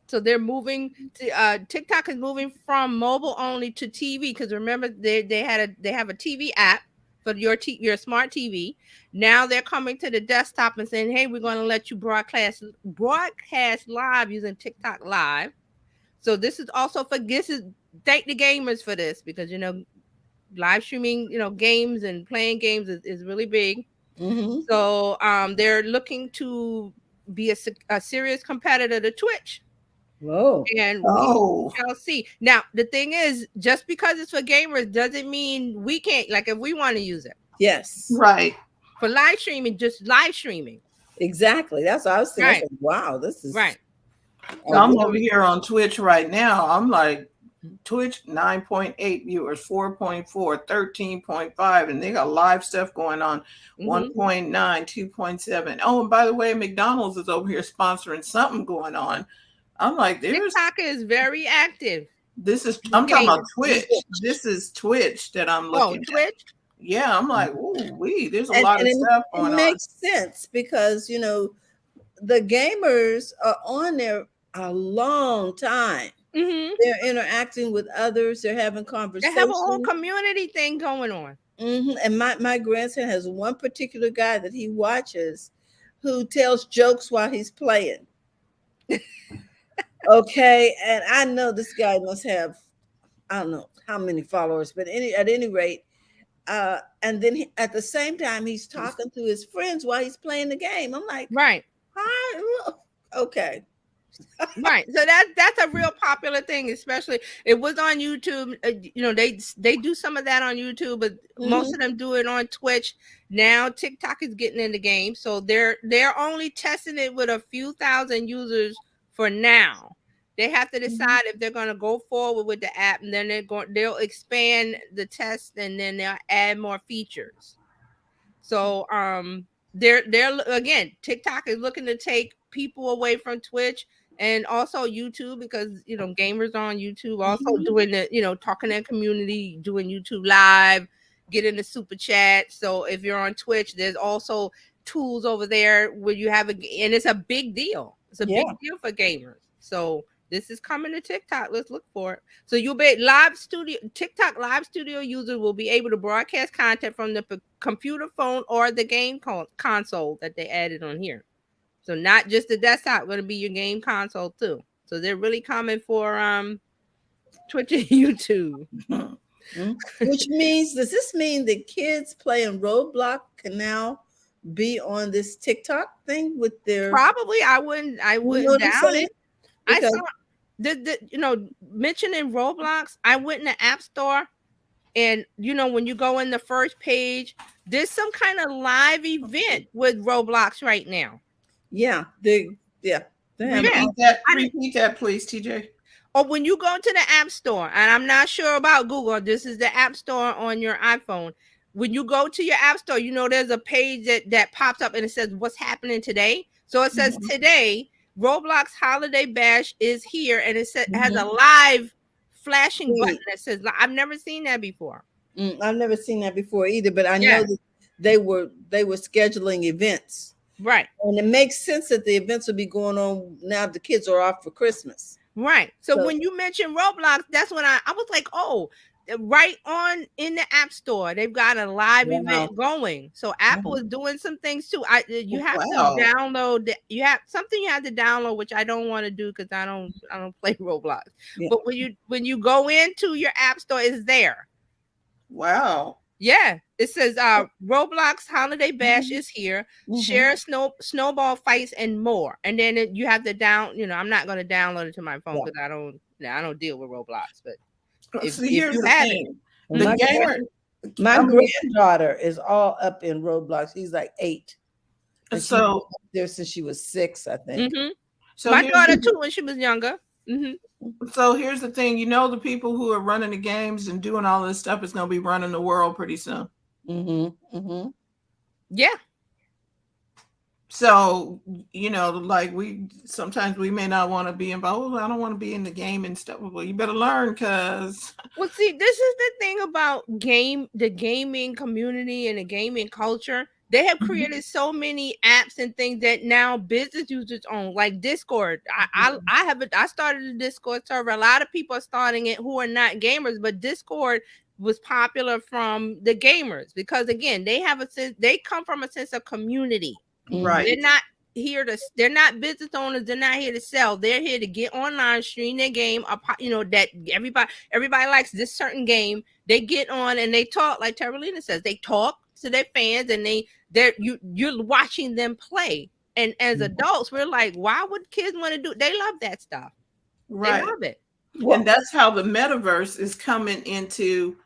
So they're moving to TikTok is moving from mobile only to TV, because remember they have a TV app for your smart TV. Now they're coming to the desktop and saying, hey, we're going to let you broadcast live using TikTok Live. So this is also thank the gamers for this, because live streaming games and playing games is really big. So they're looking to be a serious competitor to Twitch. Whoa. And we shall see. Now the thing is, just because it's for gamers doesn't mean we can't, like, if we want to use it. Yes. Right. For live streaming, just live streaming. Exactly. That's what I was thinking. Right. Wow, this is right. So I'm over here on Twitch right now. I'm like, Twitch 9.8 viewers, 4.4, 13.5, and they got live stuff going on. 1.9, 2.7. Oh, and by the way, McDonald's is over here sponsoring something going on. I'm like, there's TikTok is very active. I'm talking about Twitch. This is Twitch that I'm looking at. Twitch? Yeah, I'm like, ooh, there's a lot of stuff going on. It makes sense because, you know, the gamers are on there a long time. They're interacting with others. They're having conversations. They have a whole community thing going on. And my grandson has one particular guy that he watches who tells jokes while he's playing. Okay. And I know this guy must have, I don't know how many followers, but at any rate, and then at the same time, he's talking to his friends while he's playing the game. I'm like, right. Hi. Okay. Right. So that's a real popular thing, especially it was on YouTube. You know, they do some of that on YouTube, but most of them do it on Twitch. Now TikTok is getting in the game. So they're only testing it with a few thousand users for now. They have to decide if they're going to go forward with the app, and then they'll expand the test, and then they'll add more features. So they're again, TikTok is looking to take people away from Twitch and also YouTube, because you know gamers are on YouTube also doing the, you know, talking to their community, doing YouTube live, getting the super chat. So if you're on Twitch, there's also tools over there where you have and it's a big deal. It's a big deal for gamers. So this is coming to TikTok. Let's look for it. So you'll be TikTok live studio users will be able to broadcast content from the computer, phone, or the game console that they added on here. So not just the desktop, going to be your game console too. So they're really coming for Twitch and YouTube. Which means, does this mean that kids playing Roblox can now be on this TikTok thing with their? Probably. I wouldn't doubt it. I saw you know, mentioning Roblox, I went in the App Store, and you know, when you go in the first page, there's some kind of live event with Roblox right now. Yeah. Repeat that, please, TJ. Or when you go to the App Store, and I'm not sure about Google, this is the App Store on your iPhone. When you go to your App Store, you know, there's a page that pops up and it says what's happening today. So it says today, Roblox Holiday Bash is here, and it has a live flashing button that says, I've never seen that before. I've never seen that before either, but I know that they were scheduling events. Right. And it makes sense that the events will be going on now the kids are off for Christmas. Right. So when you mentioned Roblox, that's when I was like, oh, right on in the App Store, they've got a live event going. So Apple is doing some things too. You have to download. You have to download, which I don't want to do because I don't play Roblox. Yeah. But when you go into your App Store, it's there. Wow. Yeah, it says Roblox Holiday Bash is here. Share snowball fights and more. And then you have to I'm not going to download it to my phone because I don't deal with Roblox. But here's the thing. My granddaughter is all up in Roblox. She's like 8. And so there since she was 6, I think. So my daughter too when she was younger. So here's the thing, you know, the people who are running the games and doing all this stuff is going to be running the world pretty soon. Yeah. So, you know, like sometimes we may not want to be involved. I don't want to be in the game and stuff. Well, you better learn because. Well, see, this is the thing about the gaming community and the gaming culture. They have created so many apps and things that now business users own, like Discord. I started a Discord server. A lot of people are starting it who are not gamers, but Discord was popular from the gamers because again, they come from a sense of community. Right. They're not business owners. They're not here to sell. They're here to get online, stream their game. You know, that everybody likes this certain game. They get on and they talk, like Terralina says, they talk to their fans and you're watching them play. And as adults, we're like, why would kids want to do it? They love that stuff. Right. They love it. And that's how the metaverse is coming into.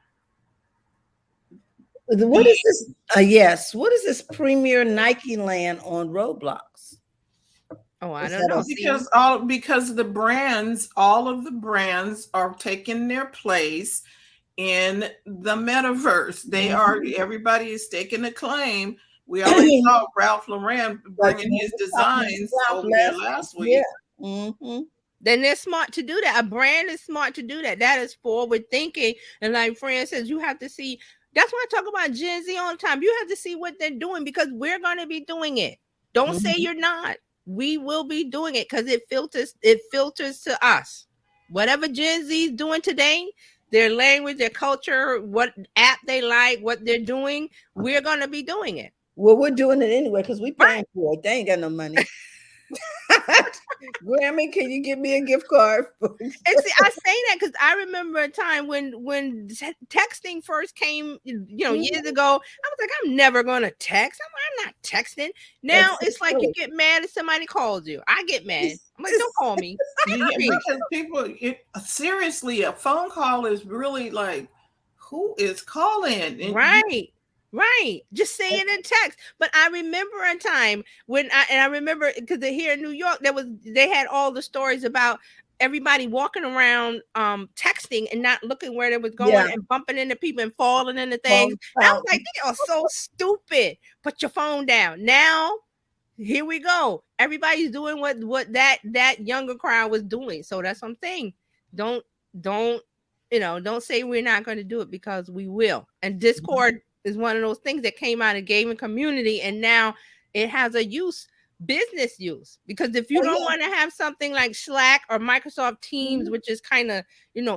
What is this? Yes. What is this Premier Nike Land on Roblox? Oh, I Is don't that know. okay? Because all of the brands are taking their place in the metaverse. Everybody is taking a claim. We already saw Ralph Lauren bringing his designs over there last week. Then they're smart to do that. A brand is smart to do that. That is forward thinking. And like Fran says, you have to see. That's why I talk about Gen Z all the time. You have to see what they're doing because we're going to be doing it. Don't say you're not. We will be doing it because it filters to us. Whatever Gen Z is doing today, their language, their culture, what app they like, what they're doing, we're going to be doing it. Well, we're doing it anyway because we paying for it. They ain't got no money. Grammy, can you give me a gift card? And see, I say that because I remember a time when texting first came, years ago. I was like, I'm never gonna text. I'm not texting. Now it's like you get mad if somebody calls you. I get mad. I'm like, don't call me. Because people, seriously, a phone call is really like, who is calling? And Right. Just say it in text. But I remember a time when I remember because here in New York, they had all the stories about everybody walking around texting and not looking where they was going and bumping into people and falling into things. And I was like, they are so stupid. Put your phone down. Now, here we go. Everybody's doing what that younger crowd was doing. So that's what I'm saying. Don't say we're not going to do it because we will. And Discord is one of those things that came out of gaming community, and now it has a business use. Because if you don't want to have something like Slack or Microsoft Teams, which is kind of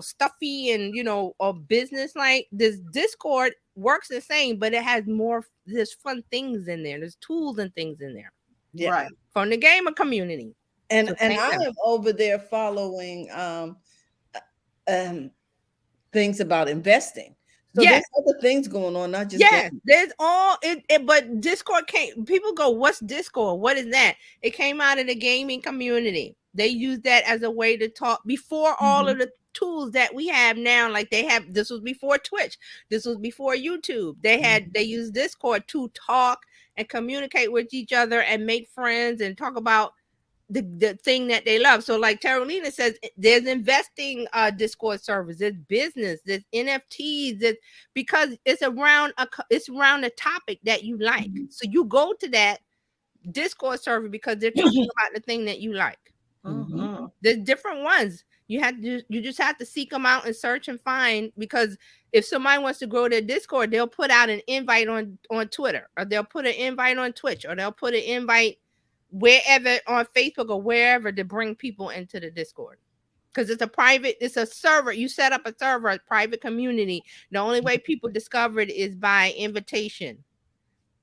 stuffy and or business like, this Discord works the same, but it has there's fun things in there. There's tools and things in there. Yeah. Right. From the gamer community. And I am over there following things about investing. So there's other things going on, not just there's all it. But Discord came. People go, "What's Discord? What is that?" It came out of the gaming community. They use that as a way to talk before all of the tools that we have now. Like they have. This was before Twitch. This was before YouTube. They used Discord to talk and communicate with each other and make friends and talk about the thing that they love. So like Carolina says, there's investing Discord servers, there's business, there's NFTs, because it's around a topic that you like. So you go to that Discord server because they're talking about the thing that you like. There's different ones. You just have to seek them out and search and find, because if somebody wants to grow their Discord, they'll put out an invite on Twitter, or they'll put an invite on Twitch, or they'll put an invite wherever on Facebook or wherever to bring people into the Discord. Because it's a server. You set up a server, a private community. The only way people discover it is by invitation.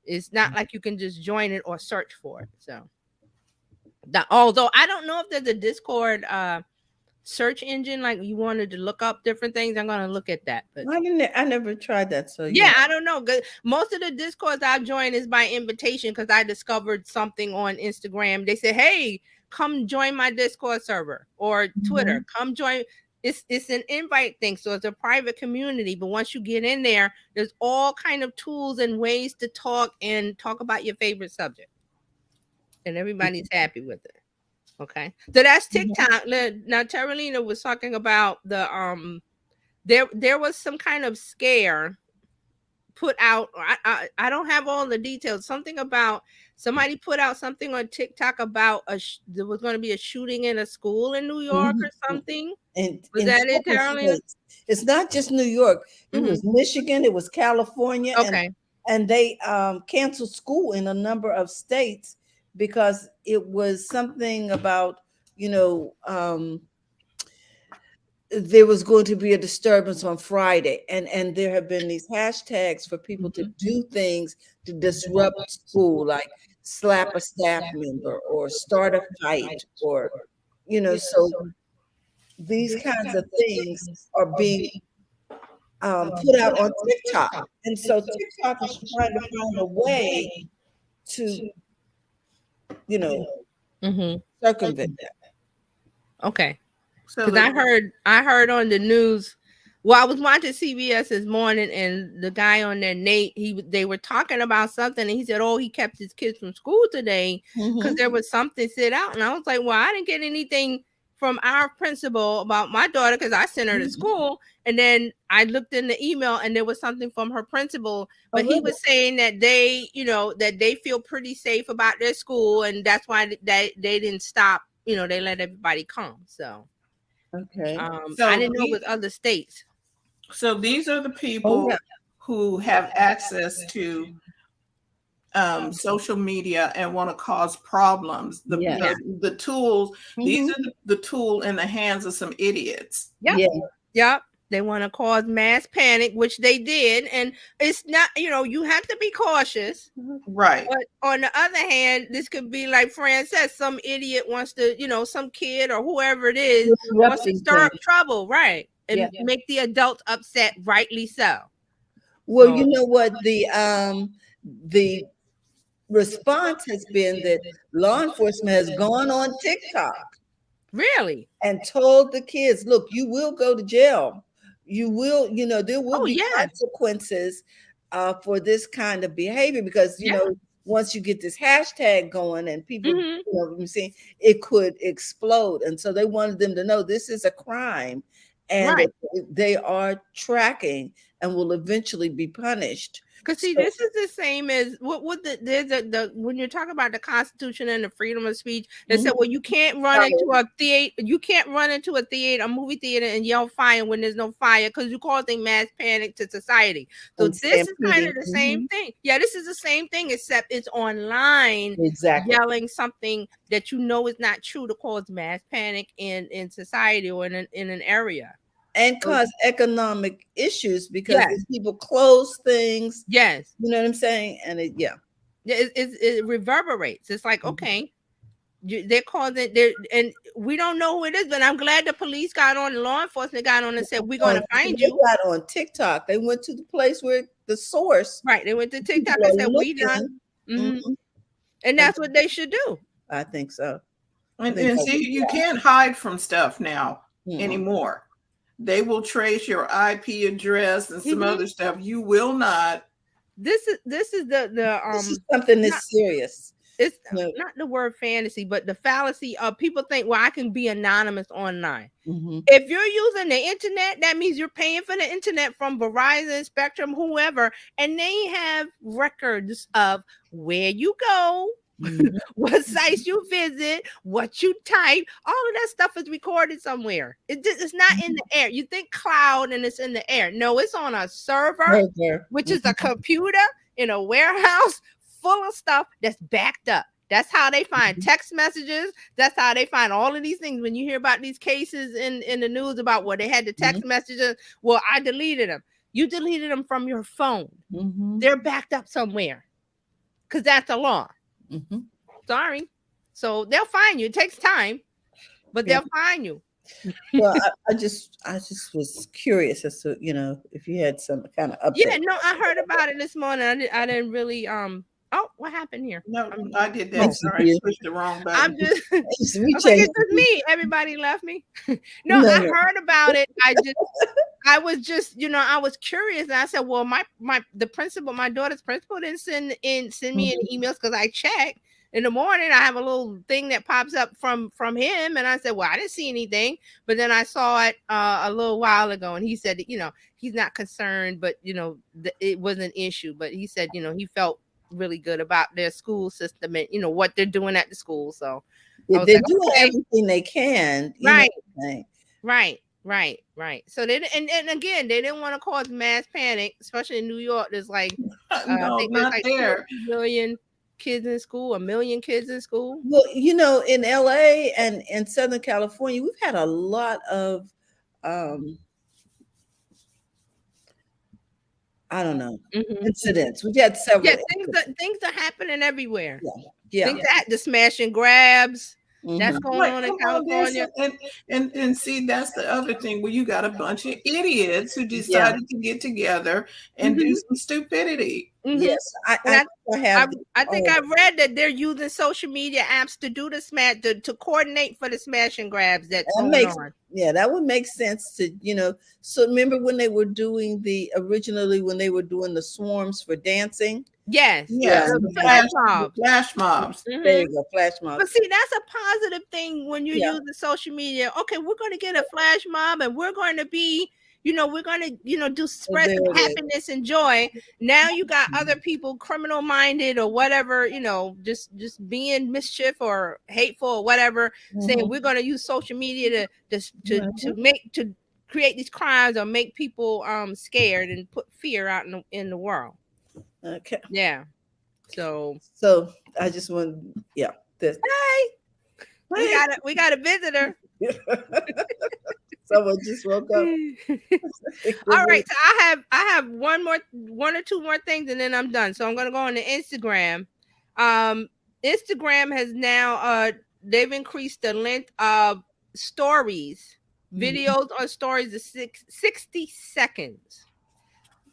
It's not like you can just join it or search for it. So, although I don't know if there's a Discord search engine, like you wanted to look up different things. I'm gonna look at that. But I never tried that. So I don't know. Most of the Discords I've joined is by invitation, because I discovered something on Instagram. They said, "Hey, come join my Discord server," or Twitter, "Come join." It's an invite thing, so it's a private community. But once you get in there, there's all kind of tools and ways to talk about your favorite subject, and everybody's happy with it. Okay, so that's TikTok. Now, Terralina was talking about the there was some kind of scare put out. I don't have all the details. Something about somebody put out something on TikTok about there was going to be a shooting in a school in New York or something. Was that it, Terralina? It's not just New York. It was Michigan. It was California. Okay. And they canceled school in a number of states because it was something about, there was going to be a disturbance on Friday. And there have been these hashtags for people to do things to disrupt school, like slap a staff member or start a fight, or, so these kinds of things are being put out on TikTok. And so TikTok is trying to find a way to, circumvent that. Okay. Because I heard on the news Well, I was watching CBS this morning, and the guy on there, Nate, they were talking about something, and he said, "Oh, he kept his kids from school today because there was something set out." And I was like, "Well, I didn't get anything from our principal about my daughter because I sent her to school." And then I looked in the email, and there was something from her principal, but he was saying that they, that they feel pretty safe about their school, and that's why they didn't stop. They let everybody come. So, okay. So I didn't know with other states. So these are the people who have access to social media and want to cause problems. The tools, these are the tool in the hands of some idiots. Yep. They want to cause mass panic, which they did. And it's not, you have to be cautious. Right. But on the other hand, this could be like Fran said, some idiot wants to, some kid or whoever it is wants to stir up trouble. Right. And make the adults upset, rightly so. Well, you know what? The response has been that law enforcement has gone on TikTok. Really? And told the kids, look, you will go to jail. You will, there will be consequences for this kind of behavior because, once you get this hashtag going and people, it could explode. And so they wanted them to know this is a crime and they are tracking and will eventually be punished. Because see, this is the same as when you're talking about the Constitution and the freedom of speech. They said, well, you can't run into a theater. You can't run into a movie theater, and yell fire when there's no fire because you're causing mass panic to society. So this is kind of the same thing. Yeah, this is the same thing, except it's online. Yelling something that is not true to cause mass panic in society or in an area. And cause economic issues because if people close things. Yes. You know what I'm saying? And it reverberates. It's like, okay, they're causing and we don't know who it is, but I'm glad the police got on, the law enforcement got on and said, we're going to find you. They got on TikTok. They went to the place where the source. Right. They went to TikTok and said, we done. And that's what they should do. I think so. And see, you can't hide from stuff now anymore. They will trace your IP address and some other stuff. You will not. This is this is something that's serious. It's not the word fantasy, but the fallacy of people think, well, I can be anonymous online. If you're using the internet, that means you're paying for the internet from Verizon, Spectrum, whoever, and they have records of where you go. What sites you visit, what you type, all of that stuff is recorded somewhere. It's not in the air. You think cloud and it's in the air. No, it's on a server, which is a computer in a warehouse full of stuff that's backed up. That's how they find text messages. That's how they find all of these things. When you hear about these cases in the news about where they had the text messages, well, I deleted them. You deleted them from your phone. They're backed up somewhere because that's a law. Sorry. So they'll find you. It takes time, but they'll find you. Well, I just was curious as to, if you had some kind of update. Yeah, no, I heard about it this morning. I didn't really oh, what happened here? No, I did that. Sorry, I pushed the wrong button. I'm just it's just me. Everybody left me. No, I heard about it. I was just, I was curious, and I said, well, my daughter's principal didn't send me any emails because I checked in the morning. I have a little thing that pops up from him, and I said, well, I didn't see anything, but then I saw it a little while ago, and he said, he's not concerned, but it was an issue, but he said, he felt really good about their school system and what they're doing at the school. So they're doing everything they can, Right. So they and again, they didn't want to cause mass panic, especially in New York. There's like I think there's like 2 million kids in school, 1 million kids in school. Well, in LA and in Southern California, we've had a lot of I don't know, incidents. We've had several. Yeah, things are happening everywhere. Yeah. The smash and grabs. That's going on in California. And see, that's the other thing where you got a bunch of idiots who decided to get together and do some stupidity. Yes, And I have. I think I read that they're using social media apps to do the smash to coordinate for the smash and grabs that's going on. Yeah, that would make sense to, so remember when they were doing originally when they were doing the swarms for dancing? Yes. Yes, The the flash mobs. flash mobs. There you go, flash mobs. But see, that's a positive thing when you use the social media. Okay, we're going to get a flash mob and we're going to be, we're going to, do spread some happiness and joy. Now you got other people criminal minded or whatever, just being mischief or hateful or whatever, saying we're going to use social media to create these crimes or make people scared and put fear out in the world. Okay. Yeah. So I just want, this. Hey, we got a visitor. Someone just woke up. All right, so I have one or two more things, and then I'm done. So I'm gonna go on to Instagram. Instagram has now they've increased the length of stories, videos on stories to 60 seconds.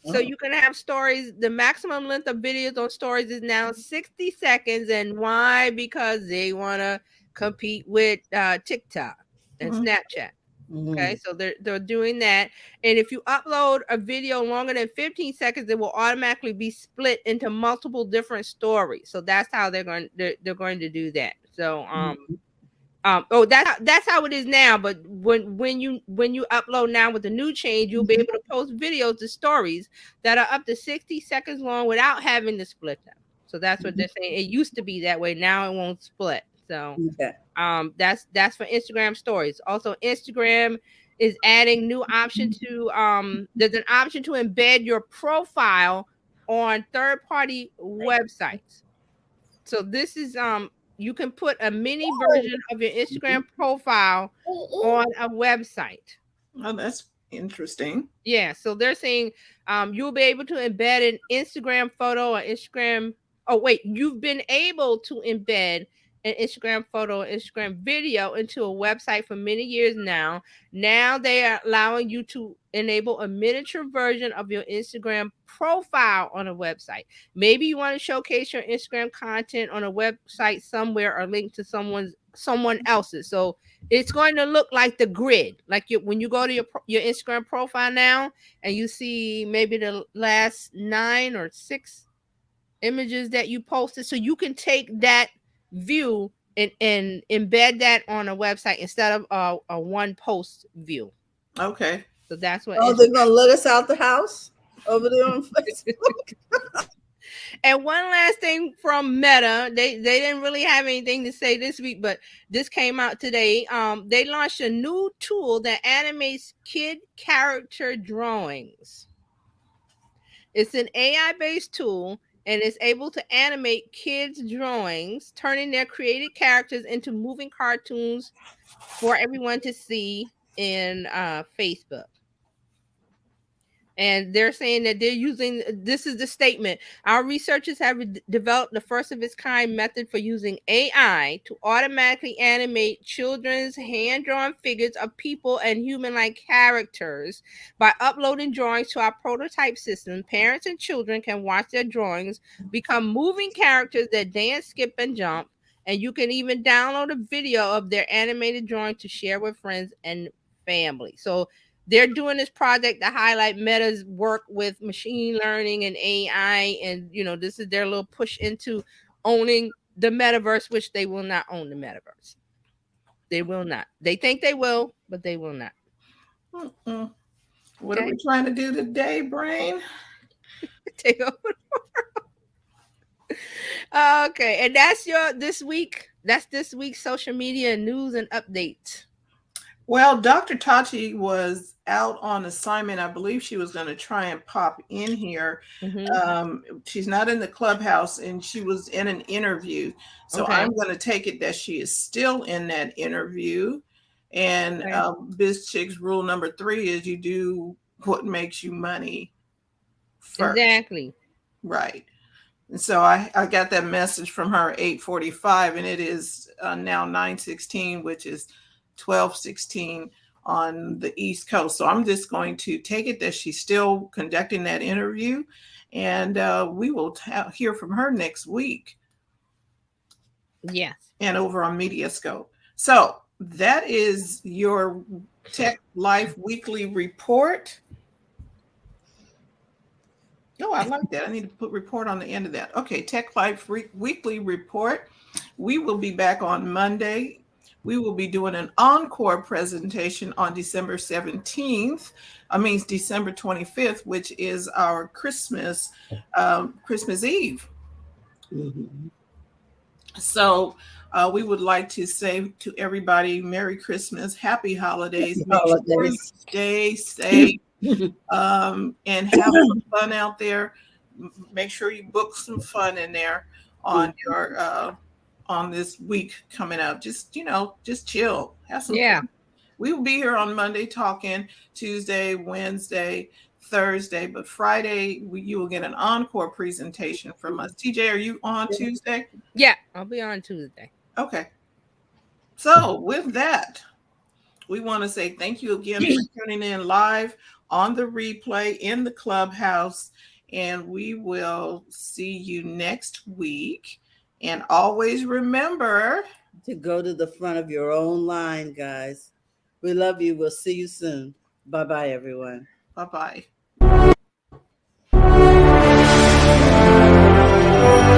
So you can have stories. The maximum length of videos on stories is now 60 seconds. And why? Because they want to compete with TikTok and Snapchat. Okay, so they're doing that. And if you upload a video longer than 15 seconds, it will automatically be split into multiple different stories. So that's how they're going to do that. So that's how it is now. But when you upload now with the new change, you'll be able to post videos to stories that are up to 60 seconds long without having to split them. So that's what they're saying. It used to be that way. Now it won't split. So that's for Instagram stories. Also, Instagram is adding new option to there's an option to embed your profile on third-party websites. So this is you can put a mini version of your Instagram profile on a website. Oh, that's interesting. Yeah, so they're saying you'll be able to embed an Instagram photo or Instagram. Oh, wait, you've been able to embed an Instagram photo, Instagram video into a website for many years now. Now they are allowing you to enable a miniature version of your Instagram profile on a website. Maybe you want to showcase your Instagram content on a website somewhere or link to someone else's. So it's going to look like the grid. Like when you go to your Instagram profile now and you see maybe the last 9 or 6 images that you posted. So you can take that view and embed that on a website instead of a one post view. Okay. So that's what. Oh, they're gonna let us out the house over there on Facebook. And one last thing from Meta, they didn't really have anything to say this week, but this came out today. They launched a new tool that animates kid character drawings. It's an AI-based tool, and it's able to animate kids' drawings, turning their created characters into moving cartoons for everyone to see in Facebook. And they're saying that they're using, this is the statement, our researchers have developed the first of its kind method for using AI to automatically animate children's hand-drawn figures of people and human-like characters. By uploading drawings to our prototype system, parents and children can watch their drawings become moving characters that dance, skip, and jump. And you can even download a video of their animated drawing to share with friends and family. So they're doing this project to highlight Meta's work with machine learning and AI. And, this is their little push into owning the metaverse, which they will not own the metaverse. They will not. They think they will, but they will not. What are we trying to do today, brain? Take over the world. Okay. And that's this week's social media news and updates. Well, Dr. Tachi was out on assignment. I believe she was going to try and pop in here. She's not in the clubhouse, and she was in an interview. So I'm going to take it that she is still in that interview. And Biz Chick's rule number 3 is you do what makes you money first. Exactly. Right. And so I got that message from her at 8:45, and it is now 9:16, which is 12:16 on the East Coast. So I'm just going to take it that she's still conducting that interview, and we will hear from her next week. Yes. And over on Mediascope. So that is your Tech Life Weekly Report. Oh, I like that. I need to put report on the end of that. Okay, Tech Life Weekly Report. We will be back on Monday. We will be doing an encore presentation on December 17th. December 25th, which is our Christmas Eve. Mm-hmm. So we would like to say to everybody, Merry Christmas, Happy Holidays. Make sure you stay safe and have some fun out there. Make sure you book some fun in there on your on this week coming up. Just chill, have some fun. We will be here on Monday talking, Tuesday, Wednesday, Thursday, but Friday you will get an encore presentation from us. TJ, are you on Tuesday? Yeah, I'll be on Tuesday. Okay. So with that, we want to say thank you again for tuning in live on the replay in the clubhouse, and we will see you next week. And always remember to go to the front of your own line, guys. We love you. We'll see you soon. Bye-bye, everyone. Bye-bye.